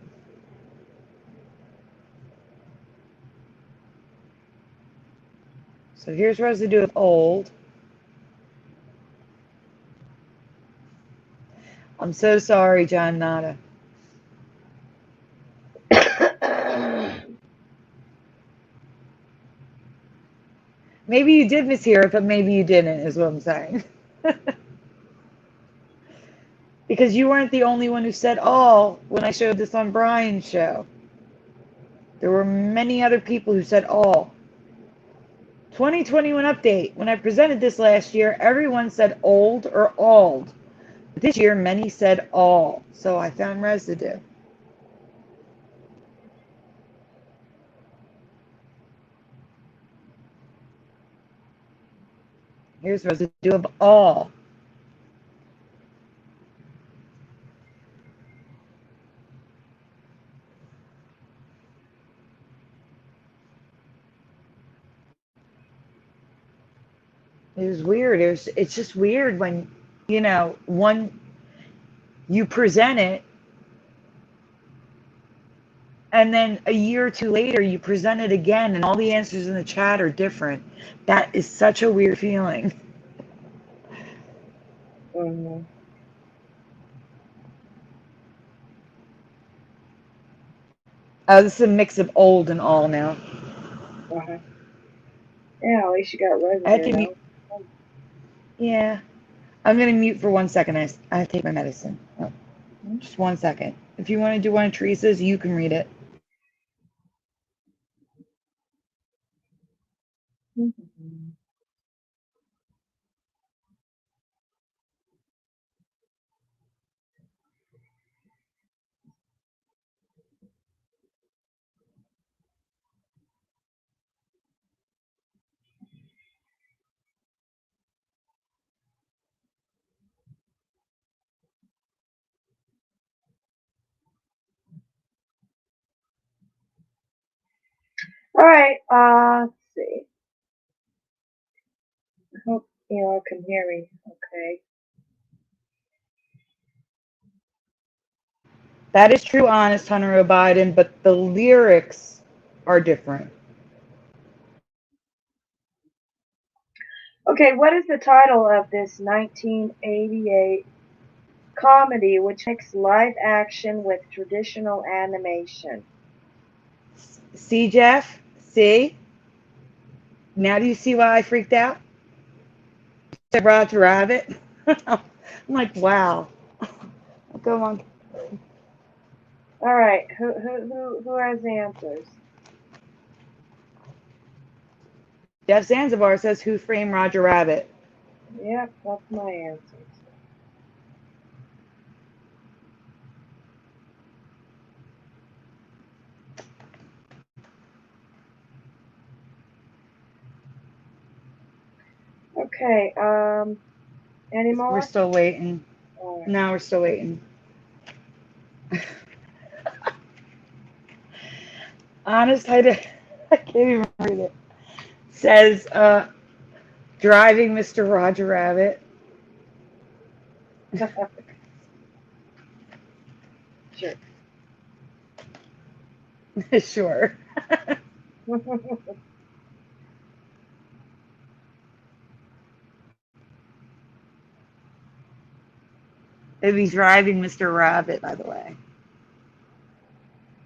So here's residue of old. I'm so sorry, John Nada. Maybe you did mishear it, but maybe you didn't, is what I'm saying. Because you weren't the only one who said all when I showed this on Brian's show. There were many other people who said all. 2021 update. When I presented this last year, everyone said old or ald. This year, many said all. So I found residue. Here's residue of all. It was weird. It's just weird when, one, you present it, and then a year or two later you present it again and all the answers in the chat are different. That is such a weird feeling. Mm-hmm. This is a mix of old and all now. Uh-huh. Yeah, at least you got I have residue to now. mute. Yeah. I'm going to mute for 1 second. I have to take my medicine. Oh, just 1 second. If you want to do one of Teresa's, you can read it. Mm-hmm. All right, let's see. I hope you all can hear me okay. That is true, honest Hunter Biden, but the lyrics are different. Okay, what is the title of this 1988 comedy which mixed live action with traditional animation? See, Jeff? See? Now do you see why I freaked out? You said Roger Rabbit? I'm like, wow. Go on. All right, who has the answers? Jeff Zanzibar says, Who Framed Roger Rabbit? Yep, that's my answers. Okay, any We're more? still waiting. All right. No, we're still waiting. Honest, I can't even read it. Says, Driving Mr. Roger Rabbit. Sure. Sure. It'd be Driving Mr. Rabbit, by the way.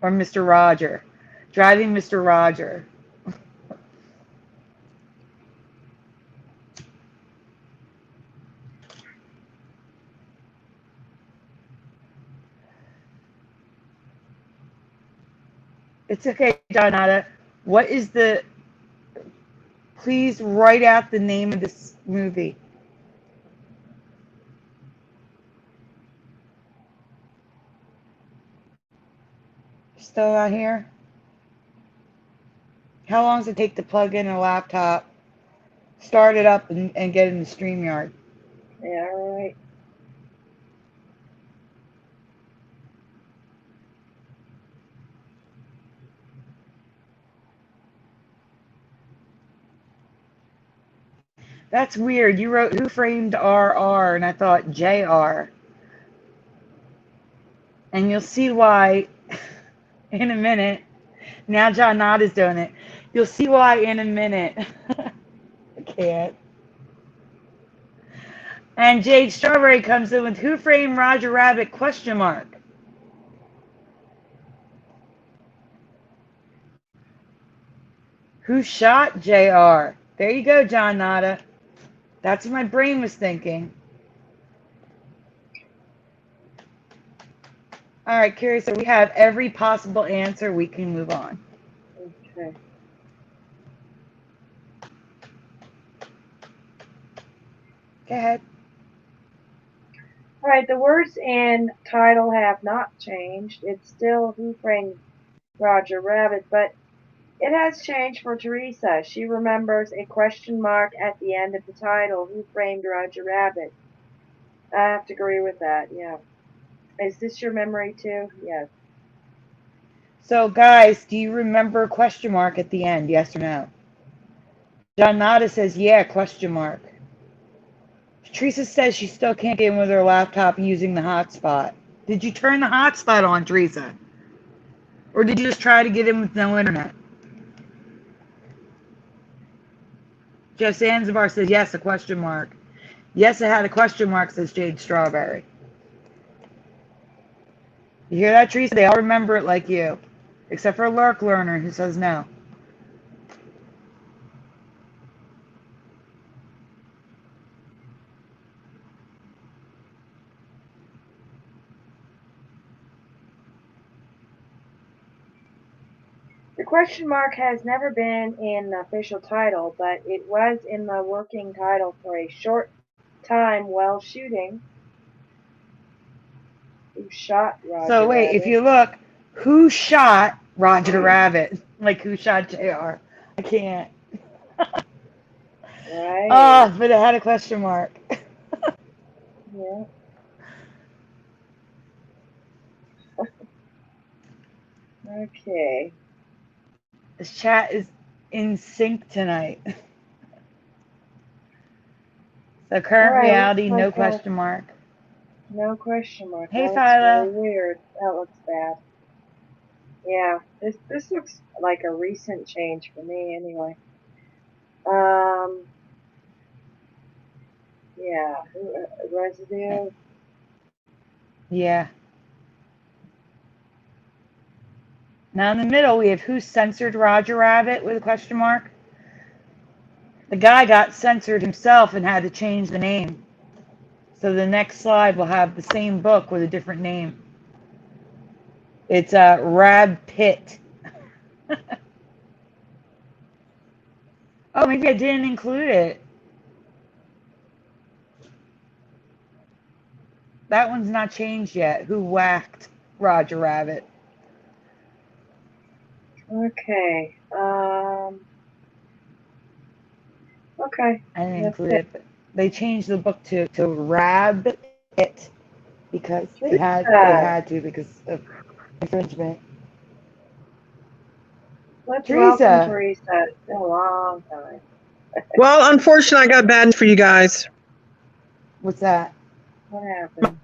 Or Mr. Roger. Driving Mr. Roger. It's okay, Donata. What is the... Please write out the name of this movie. Still not here? How long does it take to plug in a laptop, start it up, and get in the StreamYard? Yeah, all right. That's weird. You wrote Who Framed RR, and I thought JR. And you'll see why in a minute. Now John Knott is doing it. You'll see why in a minute. I can't. And Jade Strawberry comes in with Who Framed Roger Rabbit? Question mark. Who shot JR? There you go, John Nada. That's what my brain was thinking. All right, Curious, so we have every possible answer. We can move on. Okay. Go ahead. All right, the words in title have not changed. It's still Who Framed Roger Rabbit, but it has changed for Teresa. She remembers a question mark at the end of the title, Who Framed Roger Rabbit. I have to agree with that, yeah. Is this your memory too? Yes. So, guys, do you remember question mark at the end? Yes or no? John Nada says, yeah, question mark. Teresa says she still can't get in with her laptop using the hotspot. Did you turn the hotspot on, Teresa? Or did you just try to get in with no internet? Jeff Zanzibar says yes, a question mark. Yes, it had a question mark, says Jade Strawberry. You hear that, Teresa? They all remember it like you. Except for Lurk Learner, who says no. The question mark has never been in the official title, but it was in the working title for a short time while shooting. Who shot Roger So wait, Rabbit? if you look, who shot Roger Rabbit? Like who shot JR? I can't. Right. Oh, but it had a question mark. Yeah. Okay. This chat is in sync tonight. The current Alright, reality, looks no like, question mark. No question mark. Hey, That looks Philo. really weird. That looks bad. Yeah, this looks like a recent change for me anyway. Yeah, residue. Yeah. Now in the middle, we have who censored Roger Rabbit with a question mark. The guy got censored himself and had to change the name. So the next slide will have the same book with a different name. It's Rab Pitt. Oh, maybe I didn't include it. That one's not changed yet. Who whacked Roger Rabbit? Okay. Okay. I didn't That's include it. it, but they changed the book to Rab Pitt because they had to because of infringement. Let's Teresa. welcome Teresa. It's been a long time. Well, unfortunately, I got bad news for you guys. What's that? What happened?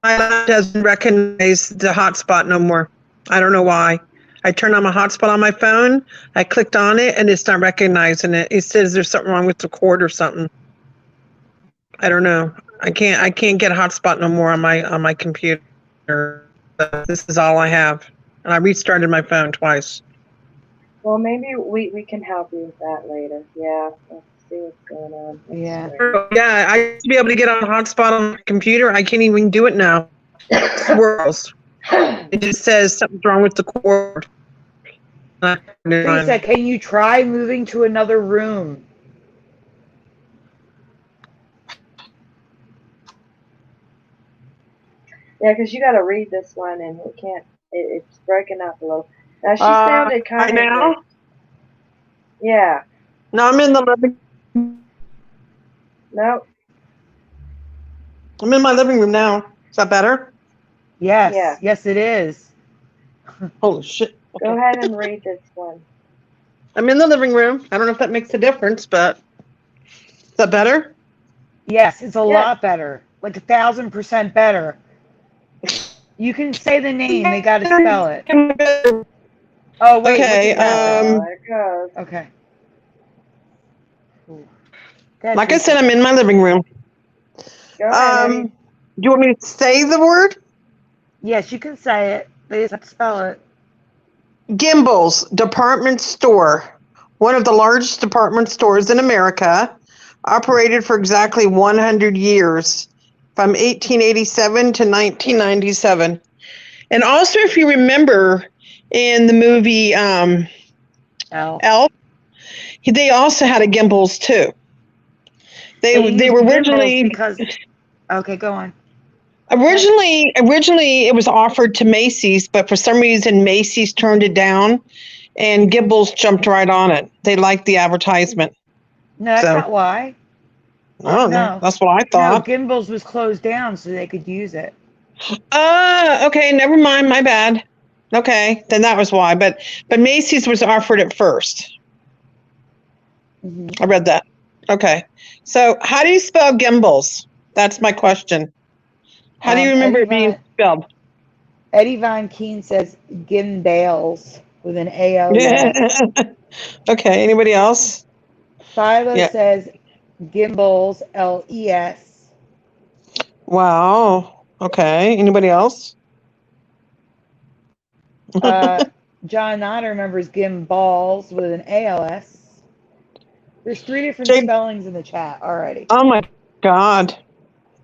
My laptop doesn't recognize the hotspot no more. I don't know why. I turned on my hotspot on my phone. I clicked on it, and it's not recognizing it. It says there's something wrong with the cord or something. I don't know. I can't get a hotspot no more on my computer. This is all I have, and I restarted my phone twice. Well, maybe we can help you with that later. Yeah, let's see what's going on. That's Yeah. weird. Yeah, I used to be able to get on a hotspot on my computer. I can't even do it now. Swirls. It just says something's wrong with the cord. Teresa, can you try moving to another room? Yeah, because you got to read this one, and we can't. It's breaking up a little. Now she sounded kind of now. good. Yeah. No, I'm in the living. Nope. I'm in my living room now. Is that better? Yes. Yeah. Yes, it is. Holy shit. Okay. Go ahead and read this one. I'm in the living room. I don't know if that makes a difference, but is that better? Yes, it's a lot better. Like 1,000% better. You can say the name. They got to spell it. Oh, wait. Okay. What just happened? There it goes. Okay. Like I said, I'm in my living room. Go ahead, Eddie. Do you want me to say the word? Yes, you can say it. They just have to spell it. Gimbel's Department Store, one of the largest department stores in America, operated for exactly 100 years, from 1887 to 1997. And also, if you remember in the movie Elf, they also had a Gimbel's too. They were originally because. Okay, go on. Originally, it was offered to Macy's, but for some reason Macy's turned it down, and Gimbel's jumped right on it. They liked the advertisement. No, that's not why. I don't know. That's what I thought. No, Gimbel's was closed down so they could use it. Okay, never mind. My bad. Okay, then that was why. But Macy's was offered it first. Mm-hmm. I read that. Okay. So how do you spell gimbals? That's my question. How do you remember it being spelled? Eddie Von Keen says gimbals with an ALES. Okay. Anybody else? Philo Yeah. says gimbals, LES. Wow. Okay. Anybody else? Uh, John Otter remembers gimbals with an ALS. There's 3 different Jake. spellings in the chat already. Oh my God.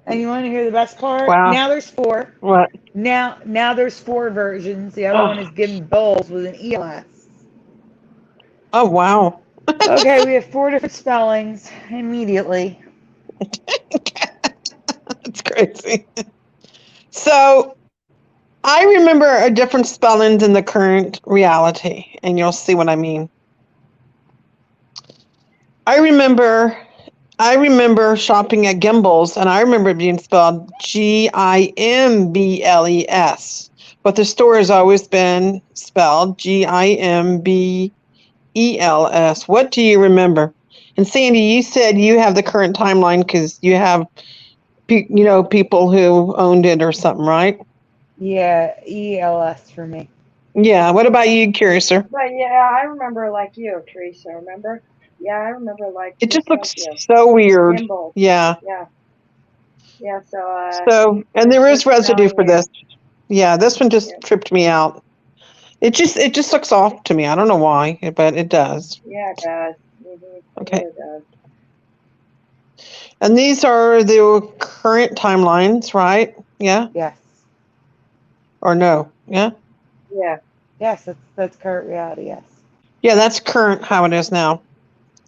And you want to hear the best part? Wow. Now there's 4. What? Now there's 4 versions. The other one is gimbals with an ELS. Oh wow. Okay, we have 4 different spellings immediately. That's crazy. So I remember a different spellings in the current reality, and you'll see what I mean. I remember shopping at Gimbals, and I remember it being spelled Gimbles, but the store has always been spelled Gimbels. What do you remember? And Sandy, you said you have the current timeline because you have, people who owned it or something, right? Yeah, ELS for me. Yeah. What about you, Curiouser? But yeah, I remember like you, Teresa. Remember? Yeah, I remember like It just looks like you. so weird. Gimbal. Yeah. Yeah. Yeah. So, and there is good residue spelling for there. this. Yeah, this one just Yeah. tripped me out. It just looks off to me. I don't know why, but it does. Yeah, it does. Mm-hmm. Okay. It really does. And these are the current timelines, right? Yeah? Yes. Or no? Yeah? Yeah. Yes, that's current reality, yes. Yeah, that's current how it is now.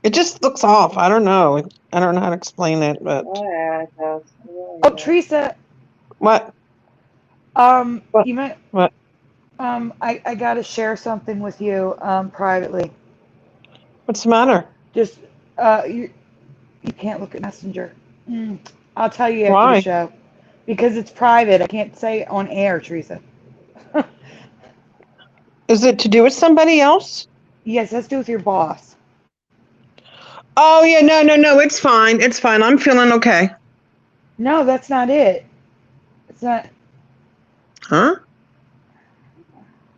It just looks off. I don't know. I don't know how to explain it, but Oh yeah, it does. It really Oh, does. Teresa, what? What? you might What? I gotta share something with you privately. What's the matter? Just you can't look at Messenger. I'll tell you after the Why? show. Because it's private. I can't say it on air, Teresa. Is it to do with somebody else? Yes, let's do with your boss. Oh yeah, no. It's fine. It's fine. I'm feeling okay. No, that's not it. It's not. Huh?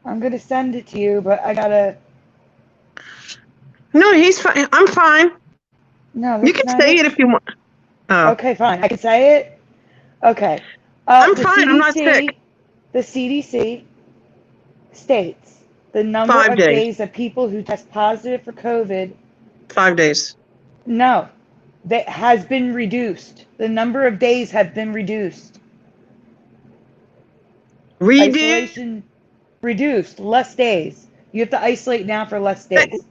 I'm gonna send it to you, but I gotta. No, he's fine. I'm fine. No, You that's can not say it. it if you want. Oh. Okay, fine. I can say it. Okay. I'm The fine. I'm not sick. The CDC states the number 5 of days. days that people who test positive for COVID, 5 days. no, that has been reduced. The number of days have been reduced. Redo? Isolation reduced, less days. You have to isolate now for less days.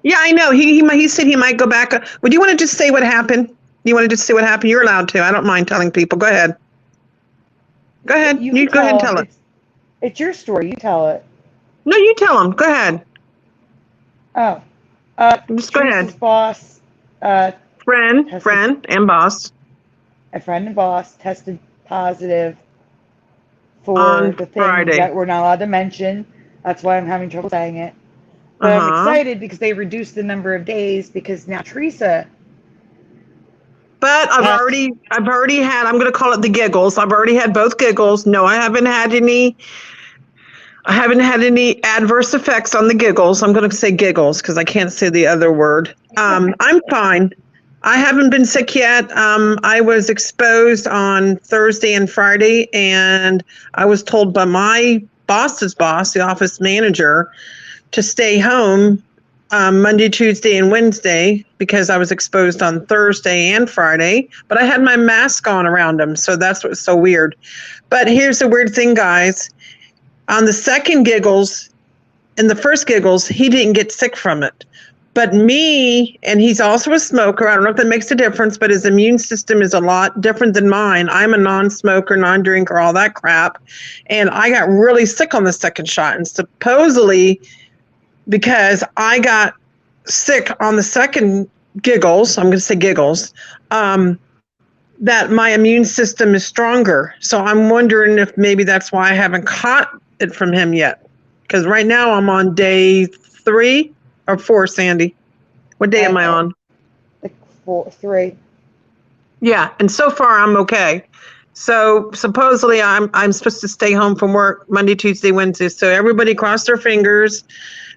Yeah, I know. He said he might go back. Would you want to just say what happened? You want to just say what happened? You're allowed to. I don't mind telling people. Go ahead. Go ahead. You You can go ahead and tell tell them. it. It's your story. You tell it. No, you tell them. Go ahead. Oh, Just go Teresa's ahead. boss, Friend, and boss a friend and boss, tested positive for on the thing Friday. that we're not allowed to mention. That's why I'm having trouble saying it. But I'm Uh-huh. excited because they reduced the number of days because now Teresa. But I've already had, I'm going to call it the giggles. I've already had both giggles. No, I haven't had any adverse effects on the giggles. I'm going to say giggles because I can't say the other word. I'm fine. I haven't been sick yet. I was exposed on Thursday and Friday, and I was told by my boss's boss, the office manager, to stay home Monday, Tuesday, and Wednesday because I was exposed on Thursday and Friday. But I had my mask on around him, so that's what's so weird. But here's the weird thing, guys. On the second giggles, in the first giggles, he didn't get sick from it. But me, and he's also a smoker. I don't know if that makes a difference, but his immune system is a lot different than mine. I'm a non-smoker, non-drinker, all that crap. And I got really sick on the second shot. And supposedly, because I got sick on the second giggles, I'm going to say giggles, that my immune system is stronger. So I'm wondering if maybe that's why I haven't caught it from him yet. Because right now I'm on day 3 or 4, Sandy. What day am I on? 3. Yeah, and so far I'm okay. So supposedly I'm supposed to stay home from work Monday, Tuesday, Wednesday. So everybody cross their fingers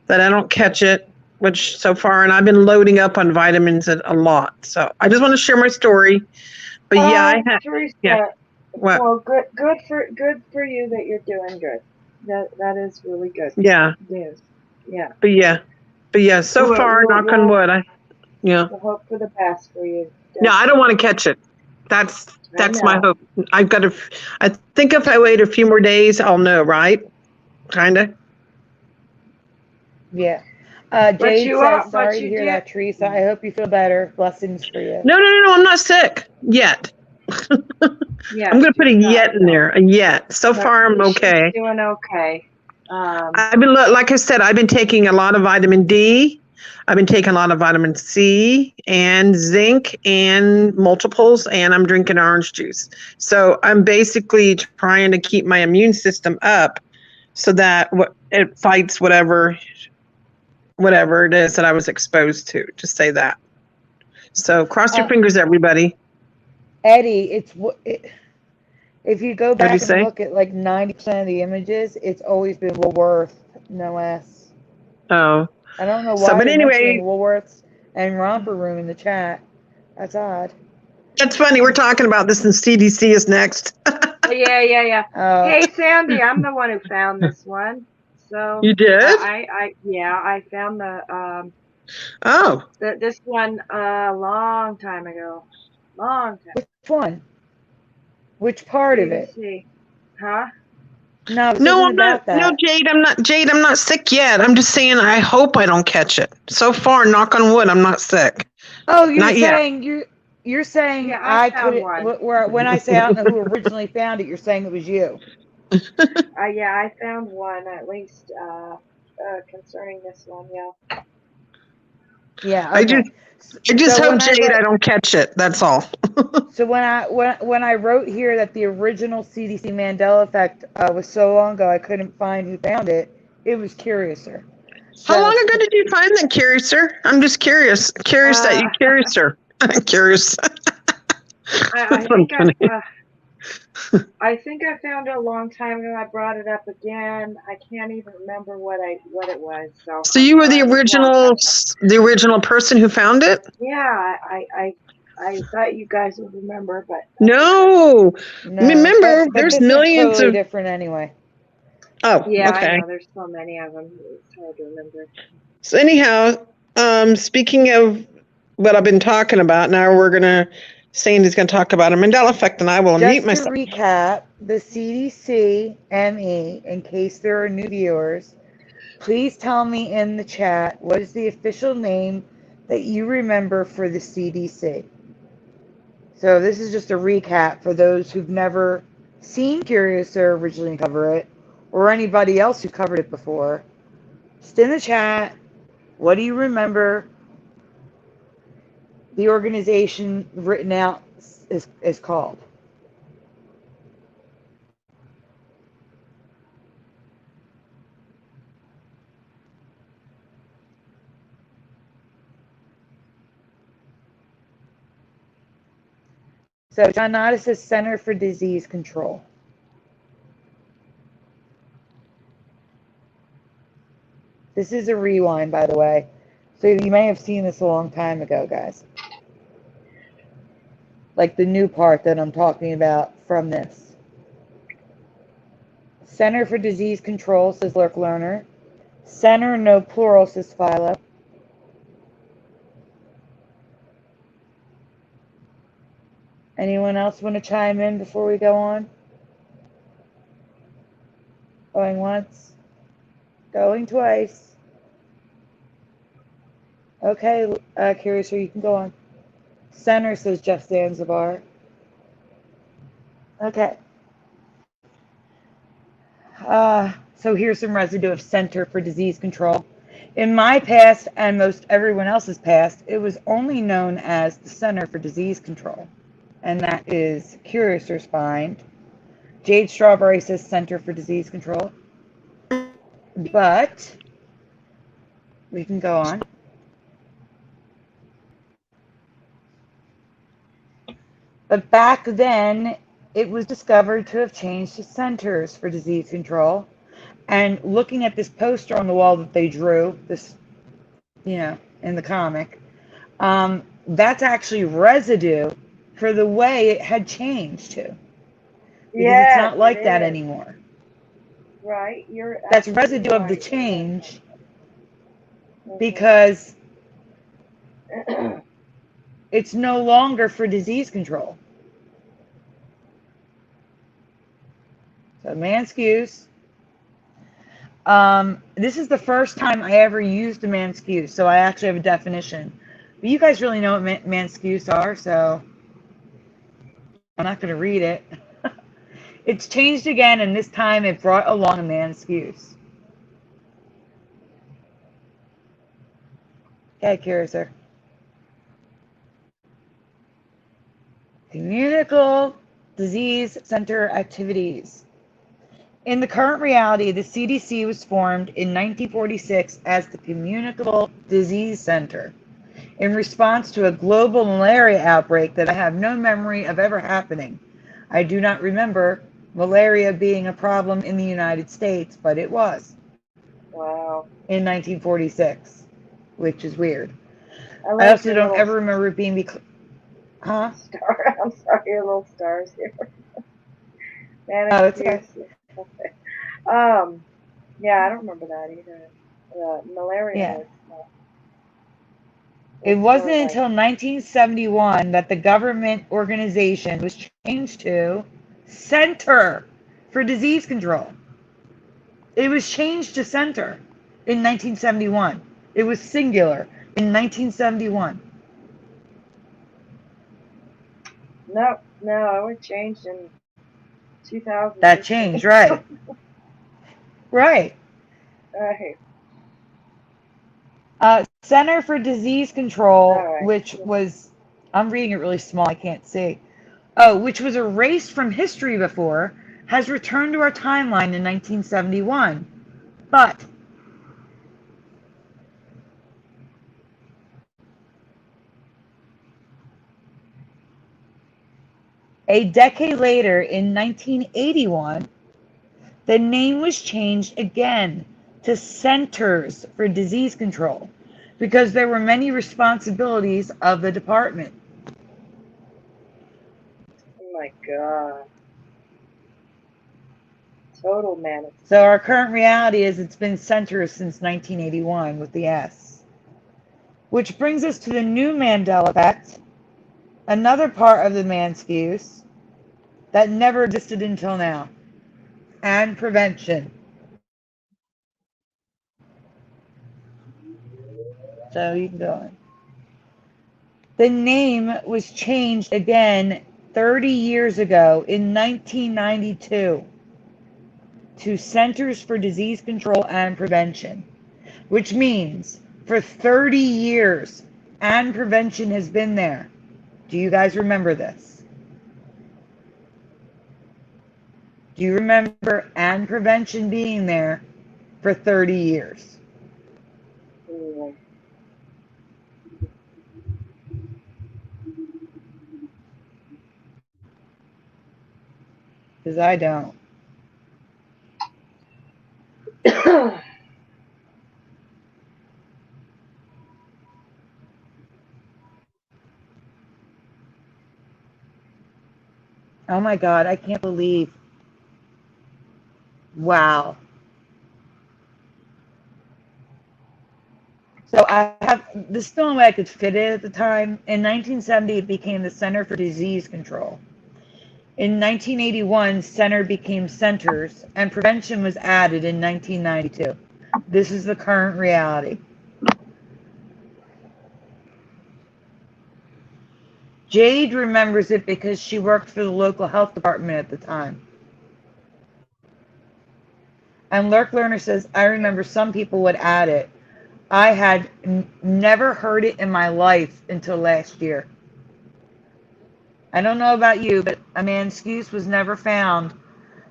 that I don't catch it, which so far, and I've been loading up on vitamins a lot. So I just want to share my story. But yeah, I have. Teresa, Yeah. What? well, good for you that you're doing good. That is really good Yeah. news. Yeah. But yeah. So far, knock on wood. Yeah. We'll hope for the best for you. Yeah, I don't want to catch it. That's my hope. I've got to. I think if I wait a few more days, I'll know. Right? Kinda. Yeah. But Jade you says, are, sorry but to you hear do. that, Teresa. I hope you feel better. Blessings for you. No, I'm not sick yet. Yeah. I'm going to put a yet in there. A yet. So far, I'm okay. She's doing okay. I've been, like I said, I've been taking a lot of vitamin D. I've been taking a lot of vitamin C and zinc and multiples, and I'm drinking orange juice. So I'm basically trying to keep my immune system up so that it fights whatever it is that I was exposed to. Just say that. So cross your fingers, everybody. Eddie, if you go back and say? look at like 90% of the images, it's always been Woolworth, no S. Oh. I don't know So, why but they're anyway, mentioning Woolworths and Romper Room in the chat. That's odd. That's funny. We're talking about this, and CDC is next. Yeah. Hey, Sandy, I'm the one who found this one. So You did? I found the this one a long time ago. Long time. Which one? Which part of it? CDC. Huh? No, this No, isn't I'm about not. that. No, Jade, I'm not sick yet. I'm just saying I hope I don't catch it. So far, knock on wood, I'm not sick. Oh, you're Not saying yet. you're saying Yeah, I found couldn't. one. When I say I don't know who originally found it, you're saying it was you. Yeah, I found one at least concerning this one. Yeah. Yeah. Okay. I just hope, Jade, I don't catch it. That's all. So when I wrote here that the original CDC Mandela Effect was so long ago I couldn't find who found it, it was Curiouser. So, how long ago did you find that, Curiouser? I'm just curious. Curious that you Curiouser. Curious. I think I found it a long time ago. I brought it up again. I can't even remember what it was. So you were the original person who found it? Yeah, I thought you guys would remember, but no. Remember, but there's this millions is totally of different anyway. Oh, yeah, okay. I know. There's so many of them. It's hard to remember. So anyhow, speaking of what I've been talking about, now Sandy's going to talk about a Mandela Effect, and I will mute myself. Just to recap, the CDC ME, in case there are new viewers, please tell me in the chat what is the official name that you remember for the CDC. So this is just a recap for those who've never seen Curiouser originally cover it, or anybody else who covered it before. Just in the chat, what do you remember the organization written out is called? So John Nada says Center for Disease Control. This is a rewind, by the way. So you may have seen this a long time ago, guys. Like the new part that I'm talking about from this. Center for Disease Control, says Lurk Learner. Center, no plural, says Philo. Anyone else want to chime in before we go on? Going once. Going twice. Okay, Curiouser, you can go on. Center, says Jeff Zanzibar. Okay. So here's some residue of Center for Disease Control. In my past, and most everyone else's past, it was only known as the Center for Disease Control. And that is Curiouser's find. Jade Strawberry says Center for Disease Control. But we can go on. But back then, it was discovered to have changed to Centers for Disease Control. And looking at this poster on the wall that they drew, this, in the comic, that's actually residue for the way it had changed to. Because it's Yes, not like it that is. anymore. Right, you're That's absolutely residue of the right. change Mhm. because it's no longer for disease control. So Manscuse. This is the first time I ever used a Manscuse, so I actually have a definition. But you guys really know what Manscuse are, so I'm not going to read it. It's changed again, and this time it brought along a Manscuse. Okay, Curiouser. Communicable Disease Center activities. In the current reality, the CDC was formed in 1946 as the Communicable Disease Center in response to a global malaria outbreak that I have no memory of ever happening. I do not remember malaria being a problem in the United States, but it was Wow. in 1946, which is weird. I I like also your don't little ever remember it being huh? star. I'm sorry, your little stars here. Man, Oh, it's okay. excuse. Yeah, I don't remember that either. Malaria Yeah. was It sort wasn't of like, until 1971 that the government organization was changed to Center for Disease Control. It was changed to Center in 1971. It was singular in 1971. no, it changed in That 2015. changed, right? Right. Right. Center for Disease All Control, right. which was, I'm reading it really small, I can't see. Oh, which was erased from history before, has returned to our timeline in 1971. But a decade later, in 1981, the name was changed again to Centers for Disease Control because there were many responsibilities of the department. Oh my God. Total manic. So our current reality is it's been Centers since 1981 with the S. Which brings us to the new Mandela Effect, another part of the Manscuse that never existed until now, and prevention. So you can go on. The name was changed again 30 years ago in 1992 to Centers for Disease Control and Prevention, which means for 30 years, and prevention has been there. Do you guys remember this? Do you remember and prevention being there for 30 years? Yeah. Because I don't. Oh my God, I can't believe. Wow. So I have, this is the only way I could fit it at the time. In 1970, it became the Center for Disease Control. In 1981, Center became Centers, and prevention was added in 1992. This is the current reality. Jade remembers it because she worked for the local health department at the time. And Lurk Learner says, I remember some people would add it. I had never heard it in my life until last year. I don't know about you, but a Manscuse was never found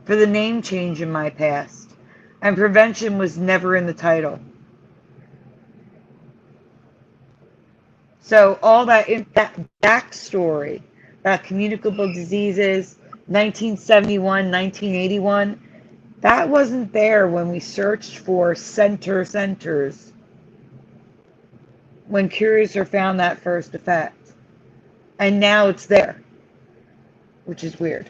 for the name change in my past. And prevention was never in the title. So all that backstory about communicable diseases, 1971, 1981. That wasn't there when we searched for centers, when Curiouser found that first effect. And now it's there, which is weird.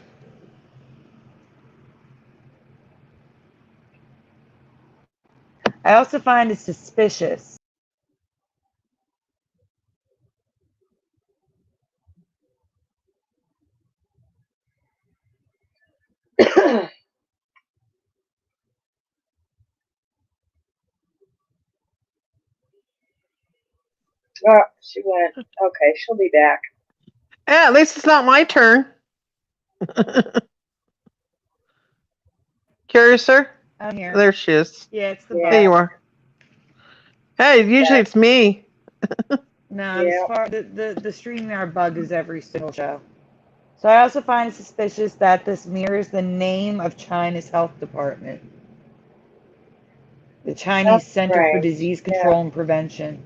I also find it suspicious. Oh, she went. Okay, she'll be back. Yeah, at least it's not my turn. Curiouser? I'm here. There she is. Yeah, it's the Yeah. There you bug. are. Hey, usually it's me. No, Yeah. the StreamYard bug is every single show. So I also find it suspicious that this mirrors the name of China's health department, the Chinese That's Center for strange. Disease Yeah. Control and Prevention.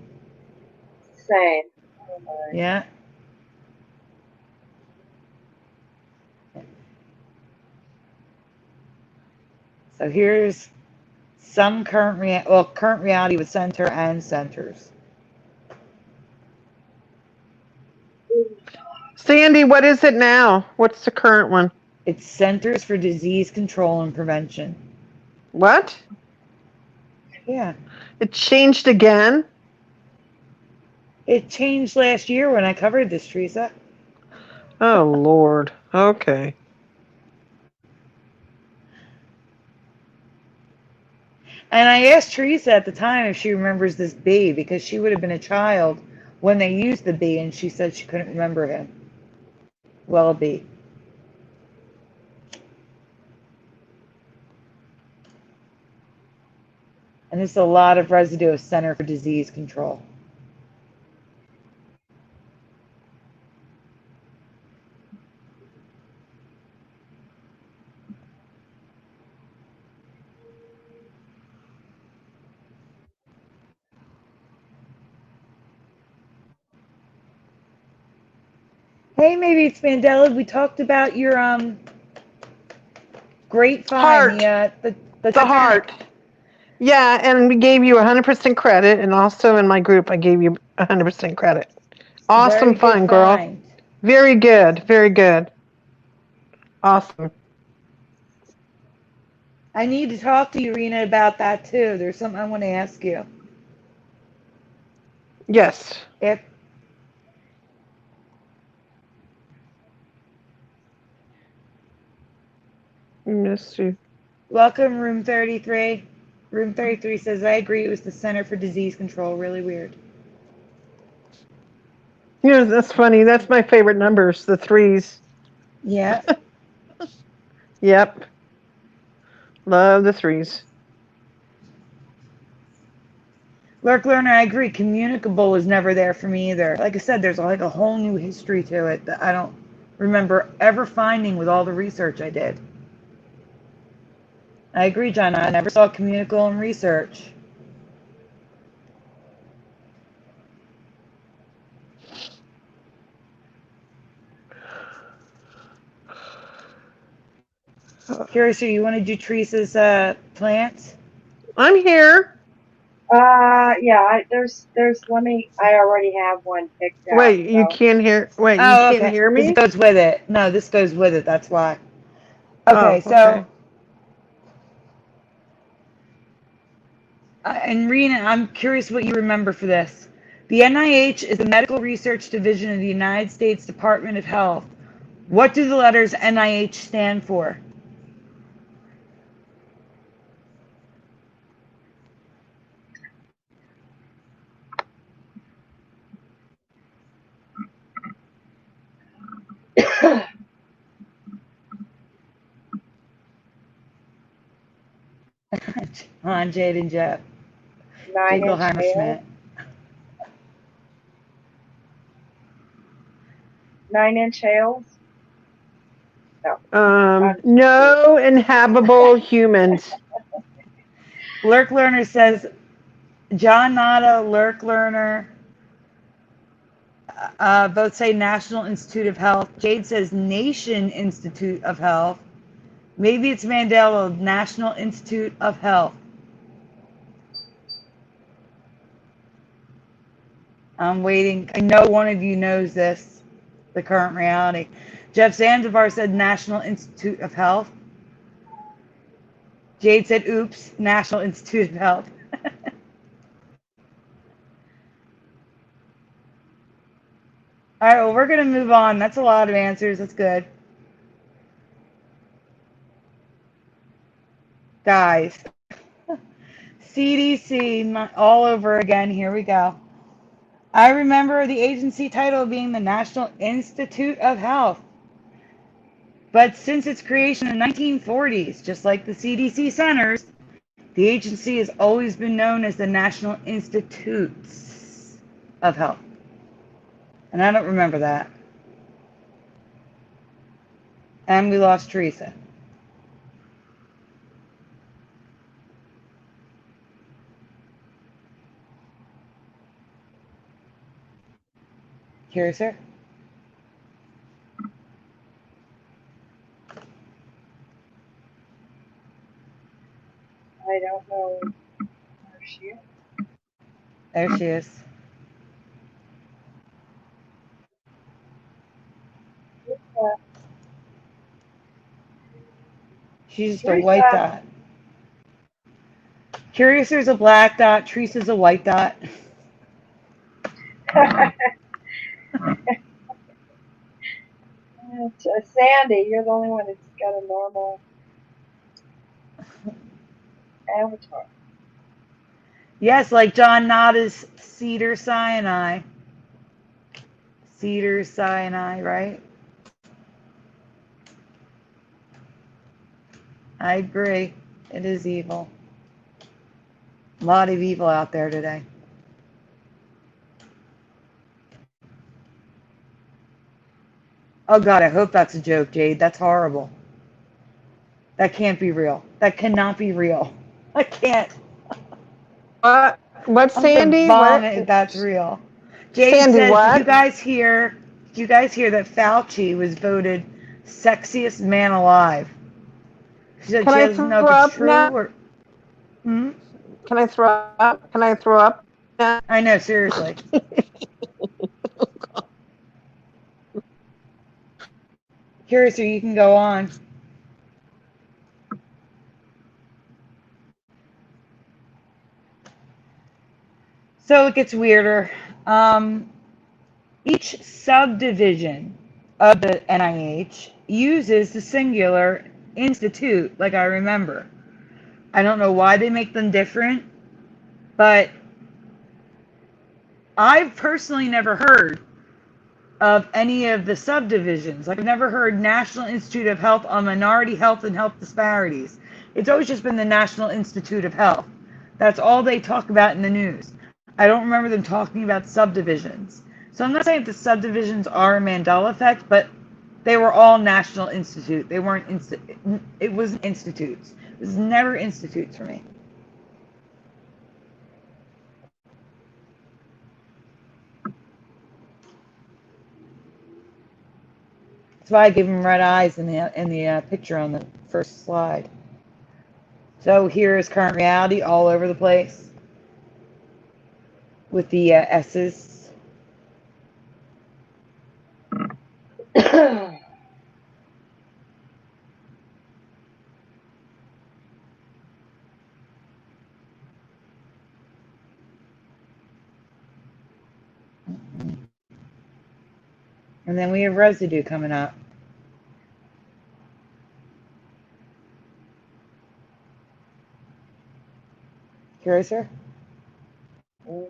Same. Oh my. Yeah. So here's some current reality with center and centers. Sandy, what is it now? What's the current one? It's Centers for Disease Control and Prevention. What? Yeah. It changed again? It changed last year when I covered this, Teresa. Oh, Lord. Okay. And I asked Teresa at the time if she remembers this bee because she would have been a child when they used the bee, and she said she couldn't remember him. Well, a bee. And there's a lot of residue of Center for Disease Control. Hey, maybe it's Mandela. We talked about your great find, Heart. the The Titanic. heart. Yeah, and we gave you 100% credit, and also in my group, I gave you 100% credit. Awesome Very good fun, girl. find. Very good. Very good. Awesome. I need to talk to you, Rena, about that too. There's something I want to ask you. Yes. If Yes, you. welcome, room 33. Room 33 says, I agree, it was the Center for Disease Control. Really weird. You know, that's funny. That's my favorite numbers, the threes. Yeah. Yep. Love the threes. Lurk Learner, I agree. Communicable was never there for me either. Like I said, there's like a whole new history to it that I don't remember ever finding with all the research I did. I agree, John. I never saw communicable in research. Curious, you want to do Teresa's plants? I'm here. Yeah. There's. Let me. I already have one picked out. Wait, you So. can't hear. Wait, you Oh, can't okay. hear This me? goes with it. No, this goes with it. That's why. Oh, Okay, so okay. And Rena, I'm curious what you remember for this. The NIH is the Medical Research Division of the United States Department of Health. What do the letters NIH stand for? On Jade and Jeff. 9-inch Jingleheimer nails. Schmidt. 9-inch nails. No inhabitable humans. Lurk Learner says, John Nada, Lurk Learner, Both say National Institute of Health. Jade says Nation Institute of Health. Maybe it's Mandela, National Institute of Health. I'm waiting. I know one of you knows this, the current reality. Jeff Zanzibar said National Institute of Health. Jade said, oops, National Institute of Health. All right, well, we're going to move on. That's a lot of answers. That's good. Guys, CDC all over again. Here we go. I remember the agency title being the National Institute of Health. But since its creation in the 1940s, just like the CDC centers, the agency has always been known as the National Institutes of Health. And I don't remember that. And we lost Teresa. Curious, sir? I don't know where she is. There she is. She's just a white dot. Curiouser's a black dot. Teresa's a white dot. Sandy, you're the only one that's got a normal avatar. Yes, like John Nada's Cedar Sinai. Cedar Sinai, right? I agree. It is evil. A lot of evil out there today. Oh God, I hope that's a joke, Jade. That's horrible. That can't be real. That cannot be real. I can't. What, Sandy? Vomit if What? that's real. Jade Sandy, says, what? Did you guys hear that Fauci was voted sexiest man alive? She said Can she I doesn't throw know if it's up true now? or. Hmm? Can I throw up? Can I throw up now? I know, seriously. Curious, or you can go on. So it gets weirder. Each subdivision of the NIH uses the singular institute, like I remember. I don't know why they make them different, but I've personally never heard of any of the subdivisions. Like I've never heard National Institute of Health on Minority Health and Health Disparities. It's always just been the National Institute of Health. That's all they talk about in the news. I don't remember them talking about subdivisions. So I'm not saying the subdivisions are a Mandela effect, but they were all National Institute. They weren't it wasn't institutes. It was never institutes for me. That's why I give him red eyes in the picture on the first slide. So here is current reality all over the place with the S's. And then we have residue coming up. Curious, sir? Mm-hmm.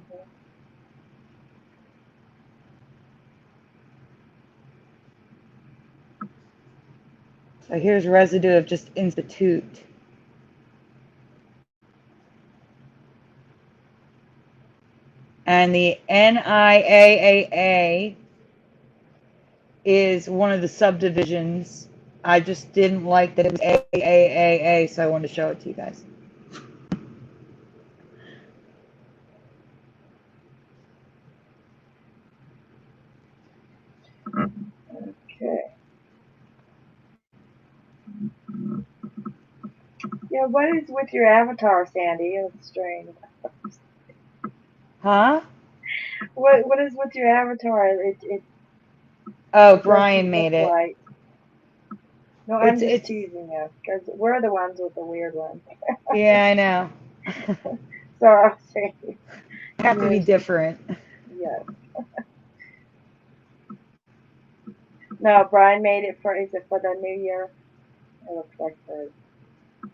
So here's residue of just institute. And the NIAAA is one of the subdivisions. I just didn't like that it was AAAA, so I wanted to show it to you guys. Yeah, what is with your avatar, Sandy? It's strange. Huh? What is with your avatar? It Oh, doesn't Brian look made it. right. No, I'm just It's teasing you because we're the ones with the weird ones. yeah, I know. So I'll say Have to be yours. different. Yes. No, Brian made it for. Is it for the new year? It looks like for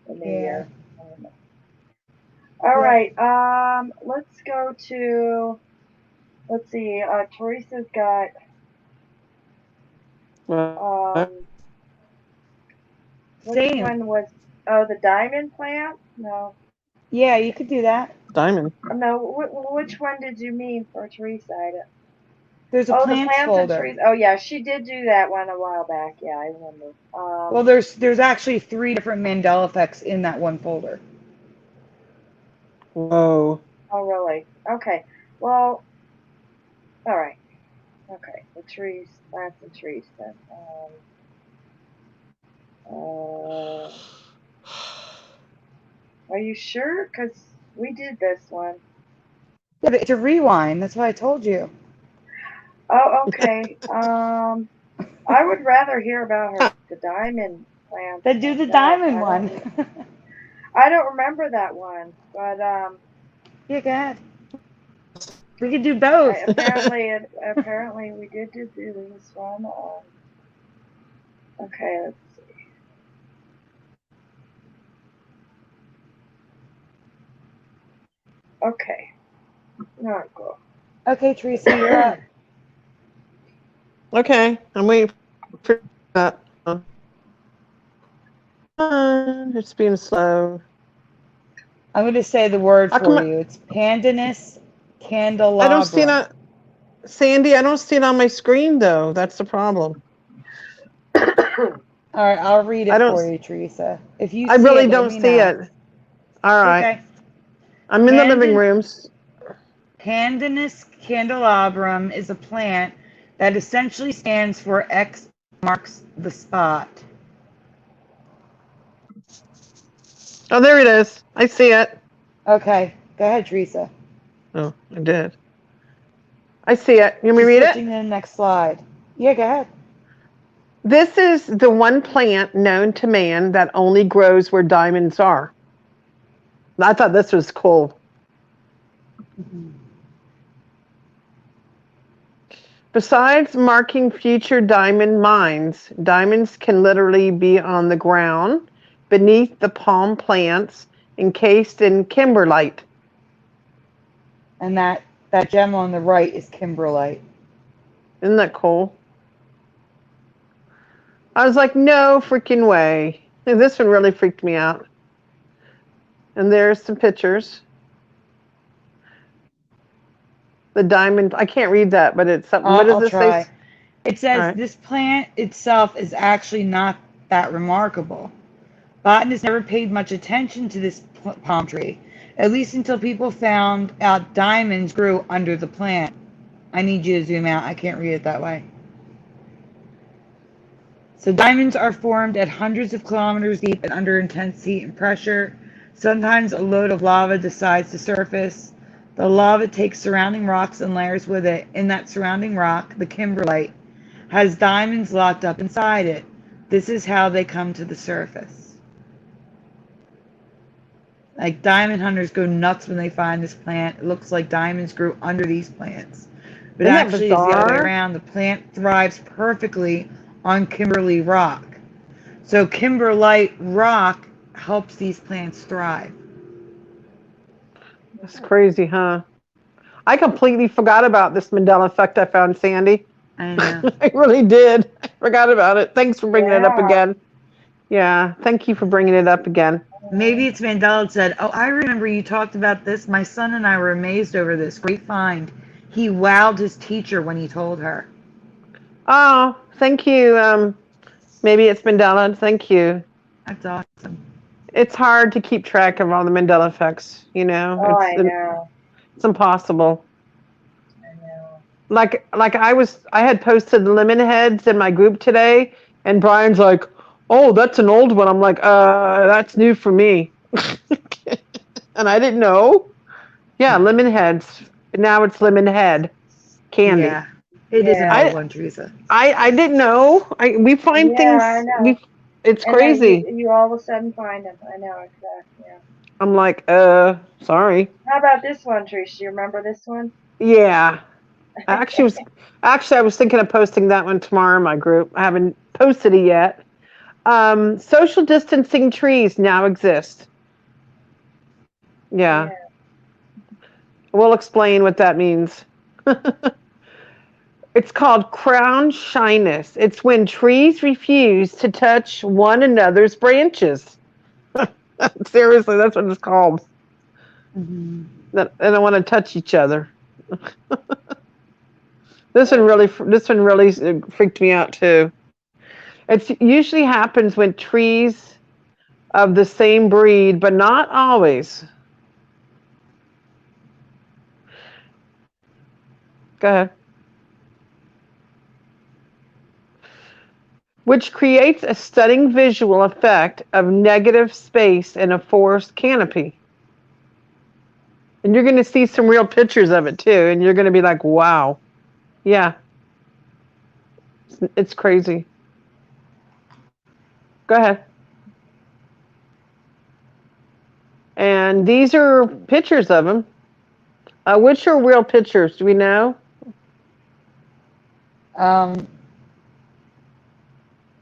the new Yeah. year. I don't know. All Yeah. right. Let's go to. Let's see. Teresa's got. Um. Which Same. one was? Oh, the diamond plant? No. Yeah, you could do that. Diamond. No. Which one did you mean for Teresa? There's a Oh, the plants plants and folder. trees. Oh, yeah, she did do that one a while back. Yeah, I remember. Well, there's actually 3 different Mandela effects in that one folder. Whoa. Oh, really? Okay. Well, all right. Okay, the trees, plants and trees then. Are you sure? Because we did this one. Yeah, but it's a rewind. That's why I told you. Oh, okay. I would rather hear about the diamond plants Then do the myself. diamond one. I don't remember that one, but Yeah, go ahead. We could do both. apparently we did do this one. Okay, let's see. Okay, now go. Okay, Teresa, you're up. Okay, I'm waiting for that. It's being slow. I'm going to say the word How for come you. It's pandanus I don't see candelabrum. it? Sandy, I don't see it on my screen though. That's the problem. All right, I'll read I it don't. for you, Teresa. If you I see really it, let don't me see know. it. All It's right. okay. I'm in the living rooms. Pandanus candelabrum is a plant that essentially stands for X marks the spot. Oh, there it is. I see it. Okay, go ahead, Teresa. Oh, I did. I see it. You want me to She's read switching it? to the next slide. Yeah, go ahead. This is the one plant known to man that only grows where diamonds are. I thought this was cool. Mm-hmm. Besides marking future diamond mines, diamonds can literally be on the ground, beneath the palm plants, encased in kimberlite. And that gem on the right is kimberlite. Isn't that cool? I was like, no freaking way. This one really freaked me out. And there's some pictures. The diamond, I can't read that, but it's something. What does I'll this say? try. It All says right. this plant itself is actually not that remarkable. Botanists never paid much attention to this palm tree, at least until people found out diamonds grew under the plant. I need you to zoom out. I can't read it that way. So diamonds are formed at hundreds of kilometers deep and under intense heat and pressure. Sometimes a load of lava decides to surface. The lava takes surrounding rocks and layers with it. In that surrounding rock, the kimberlite, has diamonds locked up inside it. This is how they come to the surface. Like diamond hunters go nuts when they find this plant. It looks like diamonds grew under these plants. But Isn't that actually it's the other way bizarre? around. The plant thrives perfectly on kimberlite rock. So kimberlite rock helps these plants thrive. That's crazy, huh? I completely forgot about this Mandela effect I found, Sandy. I know. I really did. I forgot about it. Thanks for bringing it up Yeah. again. Yeah, thank you for bringing it up again. Maybe it's Mandela said, oh, I remember you talked about this. My son and I were amazed over this. Great find. He wowed his teacher when he told her. Oh, thank you. Maybe it's Mandela. Thank you. That's awesome. It's hard to keep track of all the Mandela effects. Oh, I know. It's impossible. I know. Like I had posted lemon heads in my group today, and Brian's like, "Oh, that's an old one." I'm like, that's new for me." And I didn't know. Yeah, lemon heads. Now it's lemon head candy. Yeah. It is an Yeah. old I one, Teresa. I didn't know. We find Yeah, I things. know. It's And then crazy. you all of a sudden find them. I know, exactly. Yeah. I'm like, sorry. How about this one, Trish? Do you remember this one? Yeah. I was thinking of posting that one tomorrow in my group. I haven't posted it yet. Social distancing trees now exist. Yeah. Yeah. We'll explain what that means. It's called crown shyness. It's when trees refuse to touch one another's branches. Seriously, that's what it's called. Mm-hmm. They don't want to touch each other. This one really freaked me out too. It usually happens when trees of the same breed, but not always. Go ahead. Which creates a stunning visual effect of negative space in a forest canopy. And you're going to see some real pictures of it too, and you're going to be like, wow. Yeah, it's crazy. Go ahead. And these are pictures of them. Which are real pictures? Do we know?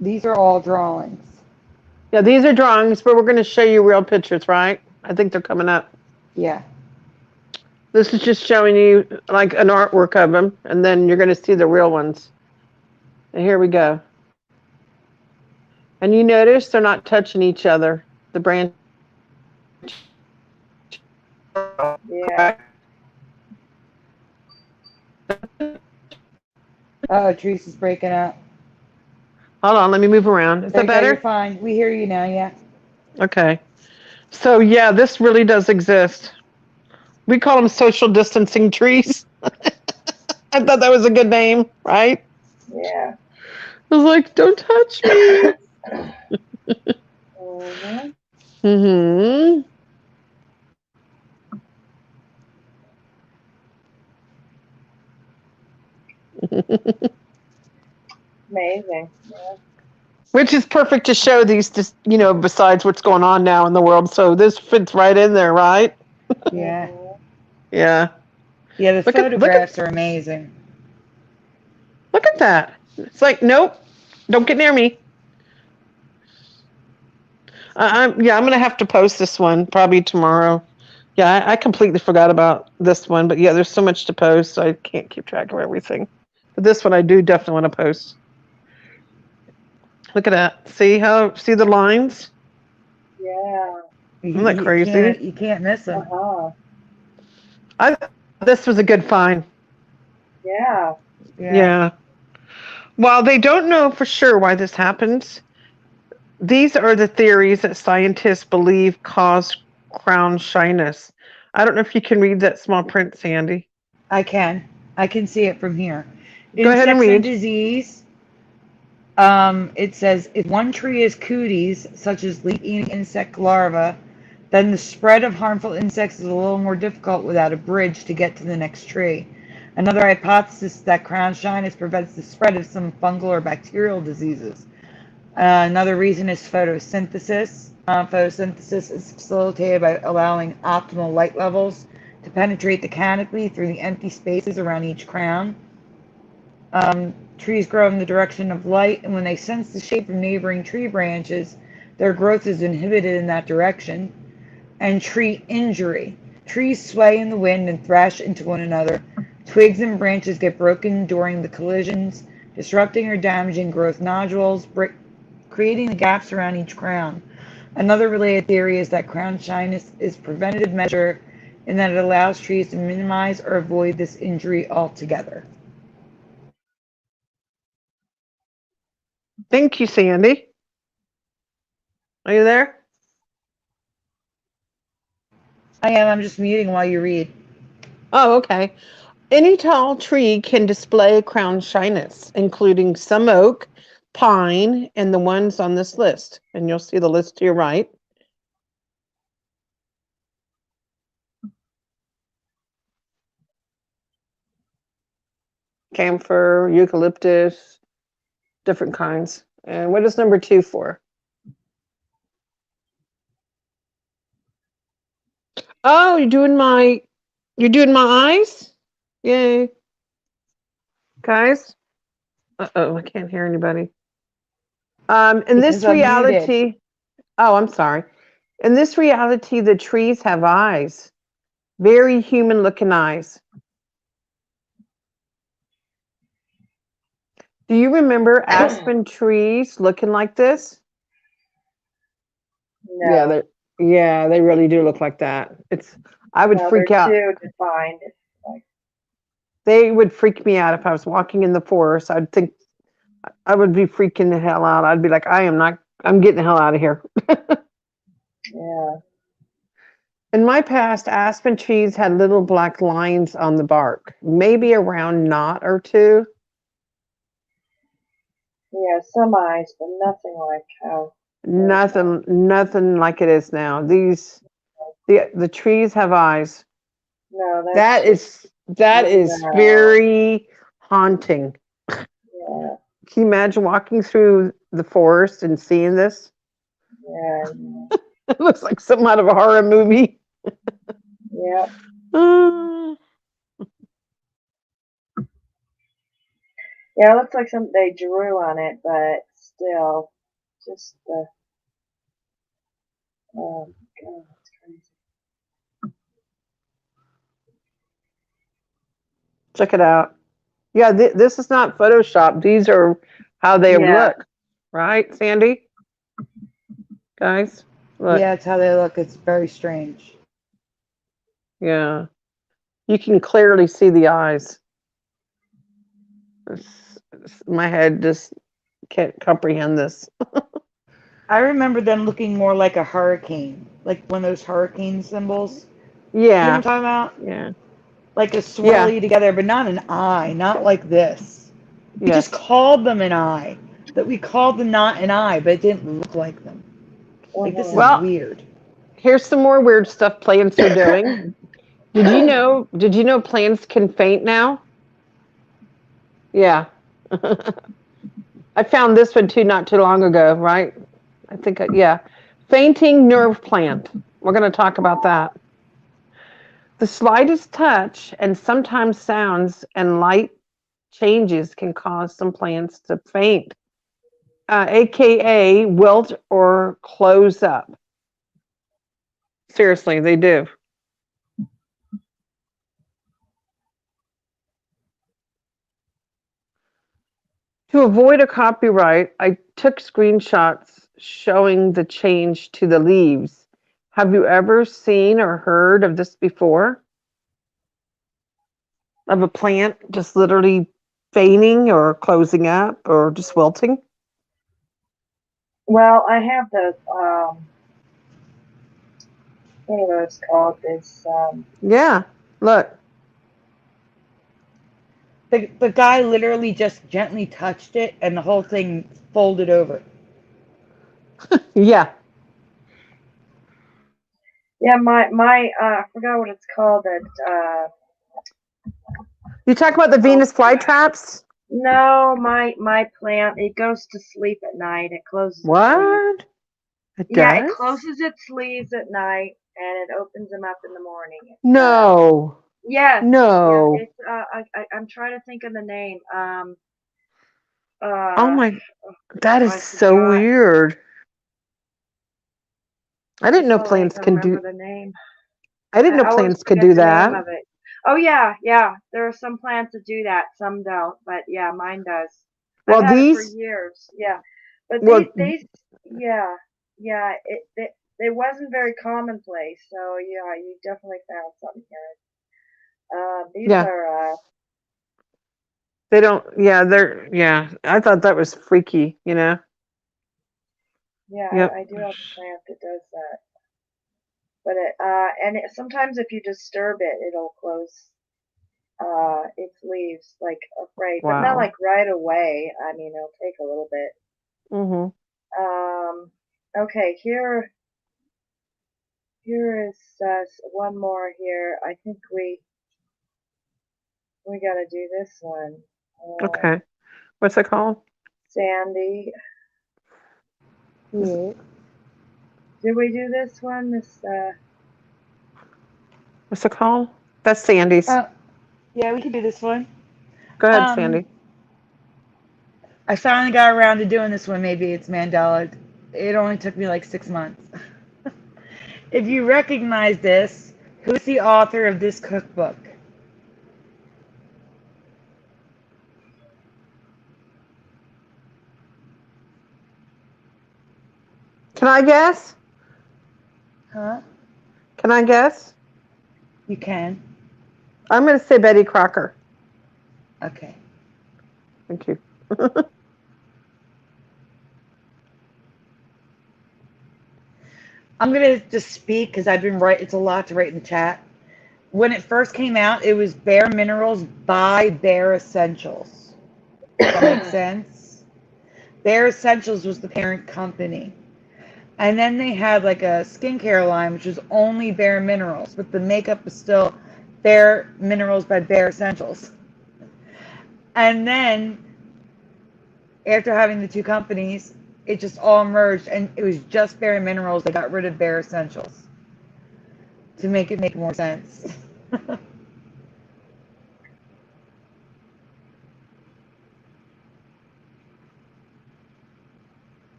These are all drawings. Yeah, these are drawings, but we're going to show you real pictures, right? I think they're coming up. Yeah. This is just showing you like an artwork of them, and then you're going to see the real ones. And here we go. And you notice they're not touching each other. The branch. Yeah. Oh, Teresa's breaking up. Hold on, let me move around. Is There that you go, you're better? fine. We hear you now, yeah. Okay. So yeah, this really does exist. We call them social distancing trees. I thought that was a good name, right? Yeah. I was like, don't touch me. Mm-hmm. Mm-hmm. Amazing. Yeah. Which is perfect to show these, just besides what's going on now in the world. So this fits right in there, right? Yeah. Mm-hmm. Yeah. Yeah, the Look at look photographs at are amazing. look at that. It's like, nope, don't get near me. I'm gonna have to post this one probably tomorrow. Yeah, I completely forgot about this one, but yeah, there's so much to post, so I can't keep track of everything. But this one I do definitely want to post. Look at that. See the lines? Yeah. Isn't that crazy? You can't miss them. Uh-huh. I This was a good find. Yeah. Yeah. Yeah. While they don't know for sure why this happens, these are the theories that scientists believe cause crown shyness. I don't know if you can read that small print, Sandy. I can. I can see it from here. Go ahead and Insects and read. disease. It says if one tree has cooties, such as leaf-eating insect larvae, then the spread of harmful insects is a little more difficult without a bridge to get to the next tree. Another hypothesis is that crown shyness prevents the spread of some fungal or bacterial diseases. Another reason is photosynthesis. Photosynthesis is facilitated by allowing optimal light levels to penetrate the canopy through the empty spaces around each crown. Trees grow in the direction of light, and when they sense the shape of neighboring tree branches, their growth is inhibited in that direction. And tree injury. Trees sway in the wind and thrash into one another. Twigs and branches get broken during the collisions, disrupting or damaging growth nodules, creating the gaps around each crown. Another related theory is that crown shyness is a preventative measure in that it allows trees to minimize or avoid this injury altogether. Thank you, Sandy. Are you there? I am. I'm just muting while you read. Oh, okay. Any tall tree can display crown shyness, including some oak, pine, and the ones on this list. And you'll see the list to your right. camphor, eucalyptus, different kinds. And what is number 2 for? Oh, you're doing my eyes? Yay. Guys? Uh-oh, I can't hear anybody. In Because this I'm muted. reality, oh, I'm sorry. In this reality, the trees have eyes, very human looking eyes. Do you remember aspen trees looking like this? Yeah, No, they really do look like that. I would no, they're freak out. too defined. It's like, They would freak me out if I was walking in the forest. I'd think I would be freaking the hell out. I'd be like, I'm getting the hell out of here. yeah, In my past, aspen trees had little black lines on the bark, maybe a round knot or two. yeah, some eyes, but nothing like how those are. Nothing like it is now. The trees have eyes. No, that's That just, is no, very haunting. yeah, Can you imagine walking through the forest and seeing this? yeah, yeah, It looks like something out of a horror movie. yeah. Uh, Yeah, it looks like something they drew on it, but still, just the, oh, God, that's crazy. check it out. Yeah, this is not Photoshop. These are how they Yeah, look, right, Sandy? Guys, look. Yeah, it's how they look. It's very strange. Yeah, you can clearly see the eyes. My head just can't comprehend this. I remember them looking more like a hurricane, like one of those hurricane symbols. You know Yeah, what I'm talking about? yeah, Like a yeah, swirly together, but not an eye, not like this. We just yes. called them an eye. That we called them not an eye, but it didn't look like them. Like this is uh-huh. Well, weird. here's some more weird stuff plants are doing. Did you know plants can faint now? Yeah. I found this one too not too long ago, right? I think, yeah. Fainting nerve plant. We're going to talk about that. The slightest touch and sometimes sounds and light changes can cause some plants to faint, aka wilt or close up. Seriously, they do. To avoid a copyright, I took screenshots showing the change to the leaves. Have you ever seen or heard of this before? Of a plant just literally fainting or closing up or just wilting? Well, I have the, what are those called? This, Yeah, look. The guy literally just gently touched it, and the whole thing folded over. Yeah. yeah, I forgot what it's called, that, You talk about the oh, Venus flytraps? no, my plant, it goes to sleep at night. It closes its leaves. What? It Yeah, it does? closes its leaves at night and it opens them up in the morning. It's No. yes, yeah, No. it's I'm trying to think of the name. Oh Uh my, that is I so forgot. weird. I didn't know Oh, I ain't plants gonna can remember do the name. I didn't I know always plants could forget do the name that. of it. Oh yeah, yeah. There are some plants that do that, some don't, but yeah, mine does. I've Well, had it for these years. Yeah, but well yeah, yeah. It wasn't very commonplace, so yeah, you definitely found something here. These yeah, are they don't yeah. I thought that was freaky. yeah, Yep. I do have a plant that does that, but sometimes if you disturb it, it'll close its leaves like afraid, but not Wow. like right away. I mean, it'll take a little bit. Mhm. Okay, here is one more here. I think we gotta do this one. Okay. What's it called? Sandy. Yeah. Did we do this one? What's it called? That's Sandy's. Yeah, we can do this one. Go ahead, Sandy. I finally got around to doing this one. Maybe it's Mandela. It only took me like 6 months. If you recognize this, who's the author of this cookbook? Can I guess? Huh? Can I guess? You can. I'm going to say Betty Crocker. Okay. Thank you. I'm going to just speak because I've been right. It's a lot to write in the chat. When it first came out, it was Bare Minerals by Bare Essentials. Does that make sense? Bare Essentials was the parent company. And then they had like a skincare line, which was only Bare Minerals, but the makeup was still Bare Minerals by Bare Essentials. And then after having the two companies, it just all merged and it was just Bare Minerals. They got rid of Bare Essentials to make it make more sense.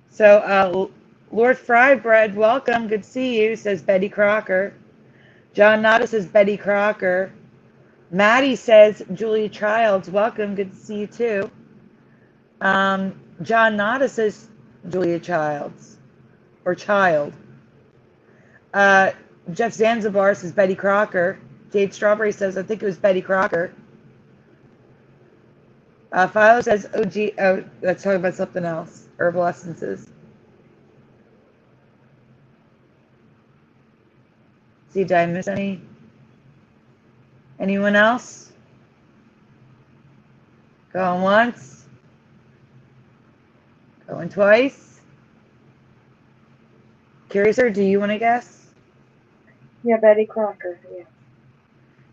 So, Lord Frybread, welcome. Good to see you, says Betty Crocker. John Nada says Betty Crocker. Maddie says Julia Childs, welcome. Good to see you too. John Nada says Julia Childs or Child. Jeff Zanzibar says Betty Crocker. Jade Strawberry says I think it was Betty Crocker. Philo says OG. Oh, that's talking about something else. Herbal essences. See, did I miss any? Anyone else? Going once. Going twice. Curiouser, do you want to guess? Yeah, Betty Crocker. Yeah.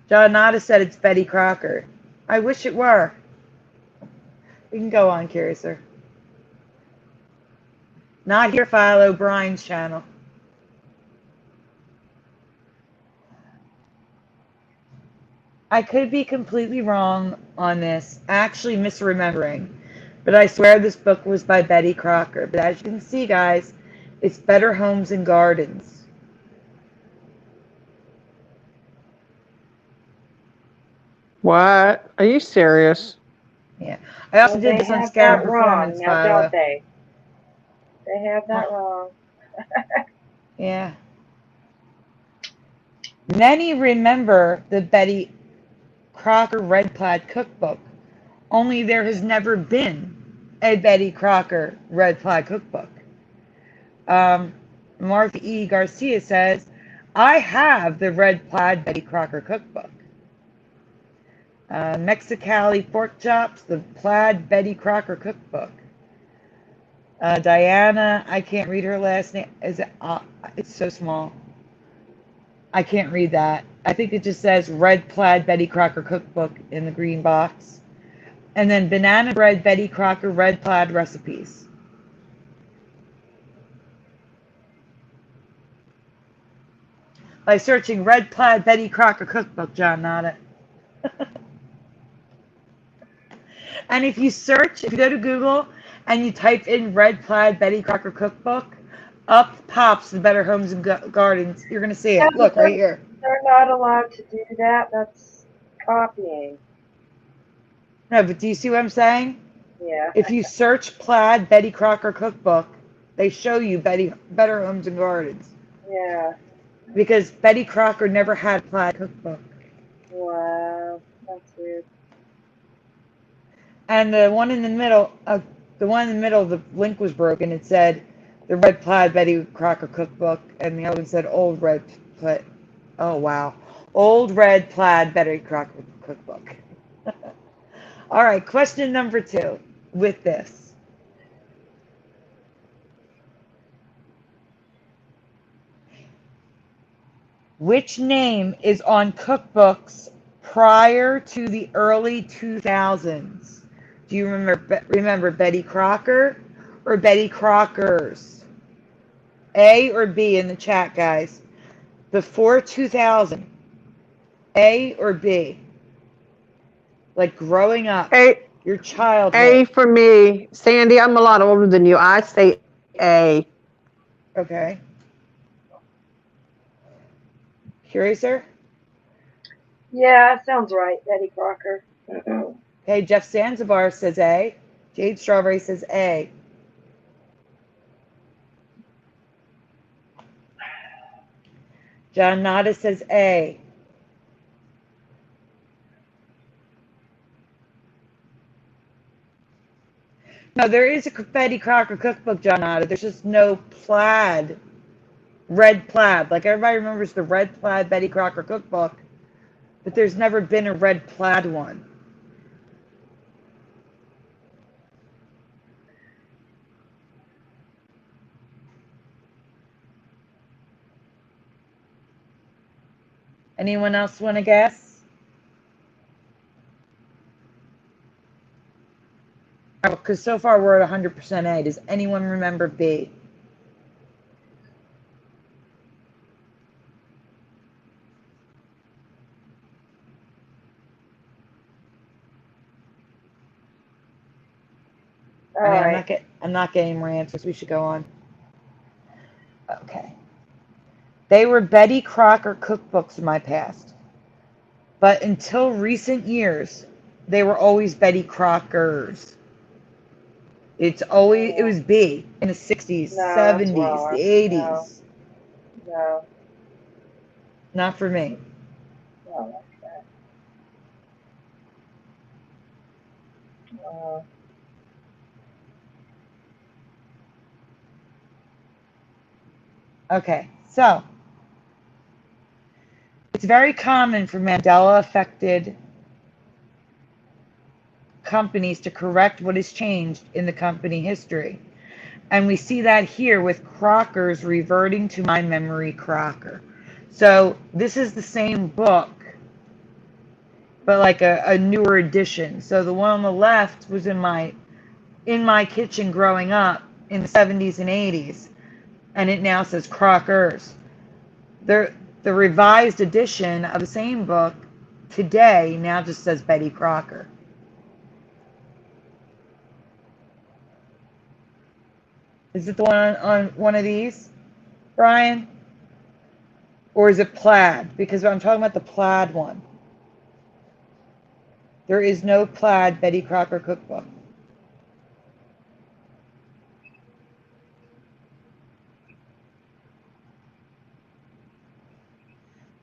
John Nada said it's Betty Crocker. I wish it were. We can go on, Curiouser. Not here, Philo. Brian's channel. I could be completely wrong on this, actually misremembering, but I swear this book was by Betty Crocker. But as you can see, guys, it's Better Homes and Gardens. What? Are you serious? Yeah. I also Well, did they this on have Scarab that wrong, Performance, now Philo. don't they? They have that wrong. Yeah. Many remember the Betty Crocker Red Plaid Cookbook, only there has never been a Betty Crocker Red Plaid Cookbook. Martha E. Garcia says, I have the Red Plaid Betty Crocker Cookbook. Mexicali Pork Chops, the Plaid Betty Crocker Cookbook. Diana, I can't read her last name. It's so small. I can't read that. I think it just says Red Plaid Betty Crocker Cookbook in the green box. And then Banana Bread Betty Crocker Red Plaid Recipes. By searching Red Plaid Betty Crocker Cookbook, John Nada. And if you go to Google and you type in Red Plaid Betty Crocker Cookbook, up pops the Better Homes and Gardens. You're going to see it. Look, right here. They're not allowed to do that. That's copying. No, but do you see what I'm saying? Yeah. If you search Plaid Betty Crocker Cookbook, they show you Better Homes and Gardens. Yeah. Because Betty Crocker never had Plaid Cookbook. Wow. That's weird. And the one in the middle, the link was broken. It said the Red Plaid Betty Crocker Cookbook, and the other one said Old Red Plaid. Oh wow, Old Red Plaid Betty Crocker Cookbook. All right, question number 2 with this. Which name is on cookbooks prior to the early 2000s? Do you remember Betty Crocker or Betty Crockers? A or B in the chat, guys. Before 2000, A or B? Like growing up, your childhood. A for me. Sandy, I'm a lot older than you. I say A. Okay. Curiouser? Yeah, sounds right, Betty Crocker. Okay, Jeff Zanzibar says A. Jade Strawberry says A. John Nada says A. No, there is a Betty Crocker cookbook, John Nada. There's just no plaid, red plaid. Like everybody remembers the red plaid Betty Crocker cookbook, but there's never been a red plaid one. Anyone else want to guess? Because so far we're at 100% A. Does anyone remember B? All I mean, right. I'm not getting more answers. We should go on. Okay. They were Betty Crocker cookbooks in my past. But until recent years, they were always Betty Crockers. It was B in the 60s, No, that's 70s, the wrong. 80s. No, Not for me. no, no. Okay, so it's very common for Mandela affected companies to correct what has changed in the company history. And we see that here with Crocker's reverting to my memory Crocker. So this is the same book, but like a newer edition. So the one on the left was in my kitchen growing up in the 70s and 80s, and it now says Crocker's. The revised edition of the same book today now just says Betty Crocker. Is it the one on one of these, Brian? Or is it plaid? Because I'm talking about the plaid one. There is no plaid Betty Crocker cookbook.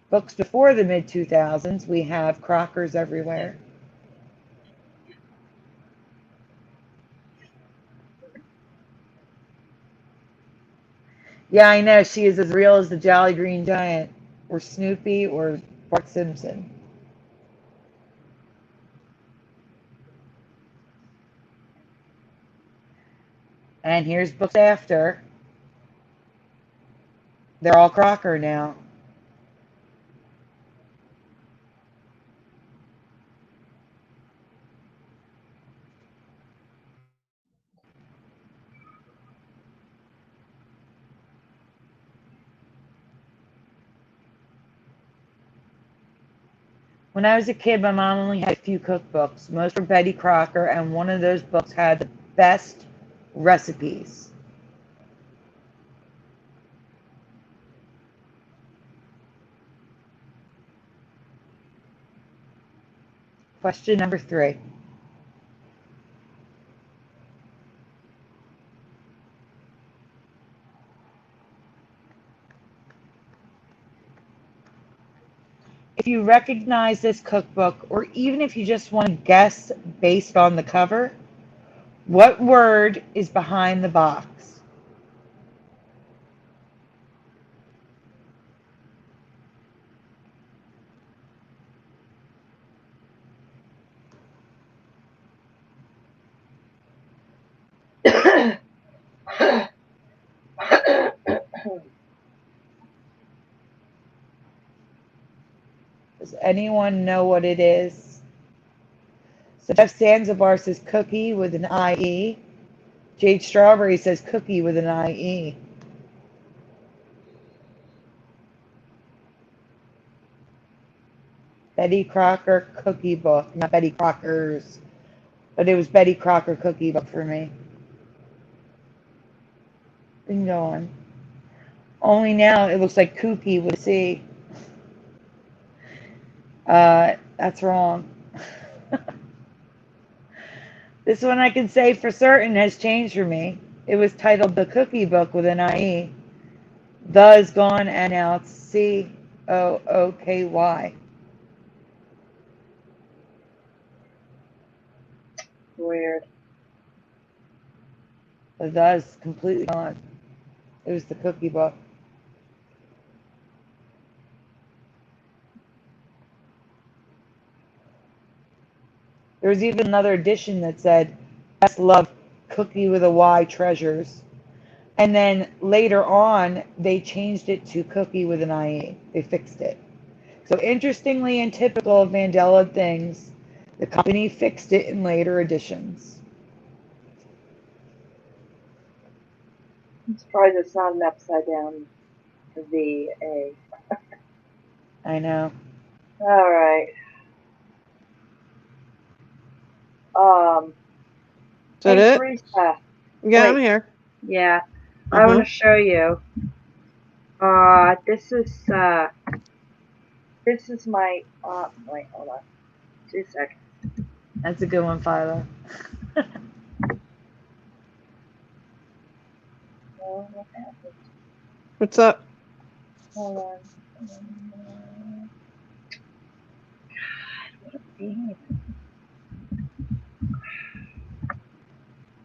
Books before the mid-2000s, we have Crockers everywhere. Yeah, I know. She is as real as the Jolly Green Giant, or Snoopy, or Bart Simpson. And here's books after. They're all Crocker now. When I was a kid, my mom only had a few cookbooks. Most were Betty Crocker, and one of those books had the best recipes. Question number 3. If you recognize this cookbook, or even if you just want to guess based on the cover, what word is behind the box? Does anyone know what it is? So Jeff Zanzibar says cookie with an IE. Jade Strawberry says cookie with an IE. Betty Crocker cookie book. Not Betty Crocker's, but it was Betty Crocker cookie book for me. Been going. Only now it looks like kooky with a C. That's wrong. This one I can say for certain has changed for me. It was titled The Cookie Book with an IE. The is gone and now it's COOKY. Weird. The is completely gone. It was The Cookie Book. There was even another edition that said, Best Love Cookie with a Y Treasures. And then later on, they changed it to Cookie with an IE. They fixed it. So interestingly and typical of Mandela things, the company fixed it in later editions. I'm surprised it's not an upside down VA. I know. All right. Is that Hey, it? Teresa. Yeah, I'm Wait. here. Yeah, I want to show you. This is my. Wait, hold on. 2 seconds. That's a good one, Philo. Oh, what happened? What's up? Hold on. What a pain.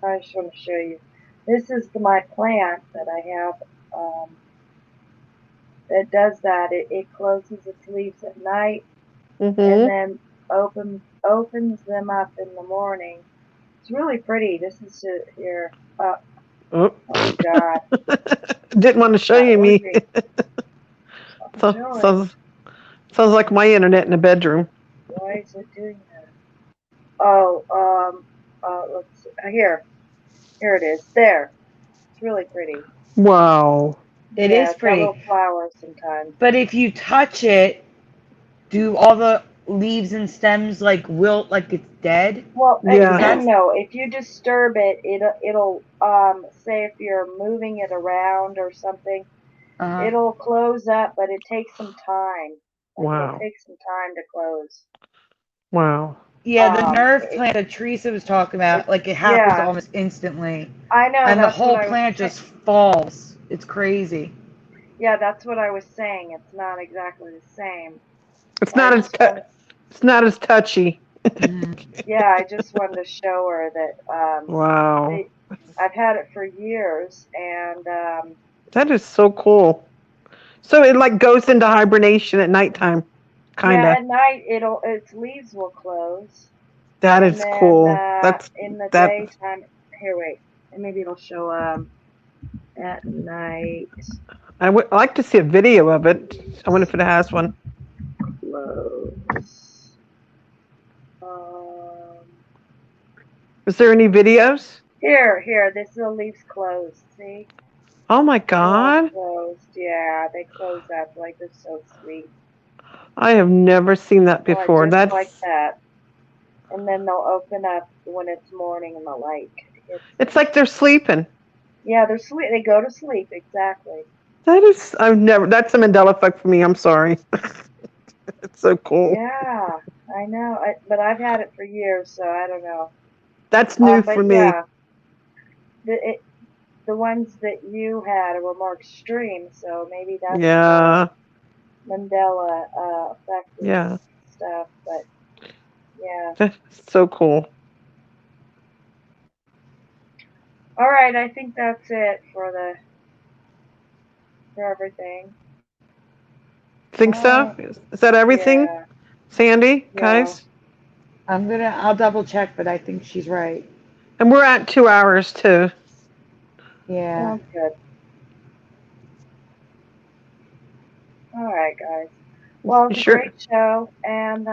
I just want to show you. This is my plant that I have. That does that. It closes its leaves at night and then opens them up in the morning. It's really pretty. This is here. Oh. Oh God. Didn't want to show That you would me. be. Sounds like my internet in the bedroom. Why is it doing that? Oh, let's see. Here it is. There. It's really pretty. Wow. It Yeah, is it's got pretty. little flowers sometimes. But if you touch it, do all the leaves and stems like wilt like it's dead? Well, Yeah. no. If you disturb it, it'll say if you're moving it around or something, it'll close up, but it takes some time. Like Wow. It'll take some time to close. Wow. Yeah, the nerve plant that Teresa was talking about, like it happens Yeah. almost instantly. I know. And the That's whole what I plant was just falls. It's crazy. Yeah, that's what I was saying. It's not exactly the same. It's not as touchy. Yeah, I just wanted to show her that Wow. I've had it for years, and That is so cool. So it like goes into hibernation at nighttime, kind yeah, of. at night its leaves will close, That and is then cool. in the That. daytime. Here, wait, and maybe it'll show at night I would like to see a video of it. I wonder if it has one. close. Is there any videos? Here, this is the leaves closed. See? Oh my They're all God. closed. Yeah, they close up. Like, they're so sweet. I have never seen that before. Just That's like that. And then they'll open up when it's morning and the light hits it's them. like they're sleeping. Yeah, they're sleep. They go to sleep. Exactly. That's a Mandela effect for me. I'm sorry. It's so cool. Yeah, I know. But I've had it for years, so I don't know. That's new for But me. yeah, the ones that you had were more extreme, so maybe that's Yeah. Mandela effect Yeah. stuff. But yeah. That's so cool. All right, I think that's it for everything. Think so? Is that everything? Yeah. Sandy, Yeah. guys? I'll double check, but I think she's right. And we're at 2 hours too. Yeah. Sounds good. All right, guys. Well, it's a great show, and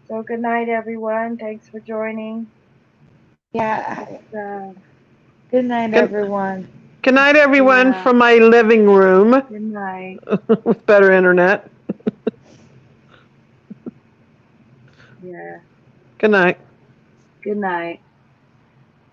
So good night, everyone. Thanks for joining. Yeah. Uh, Good night, Good- everyone. Good night, everyone, Yeah. from my living room Good night. with better internet. Yeah. Good night. Good night.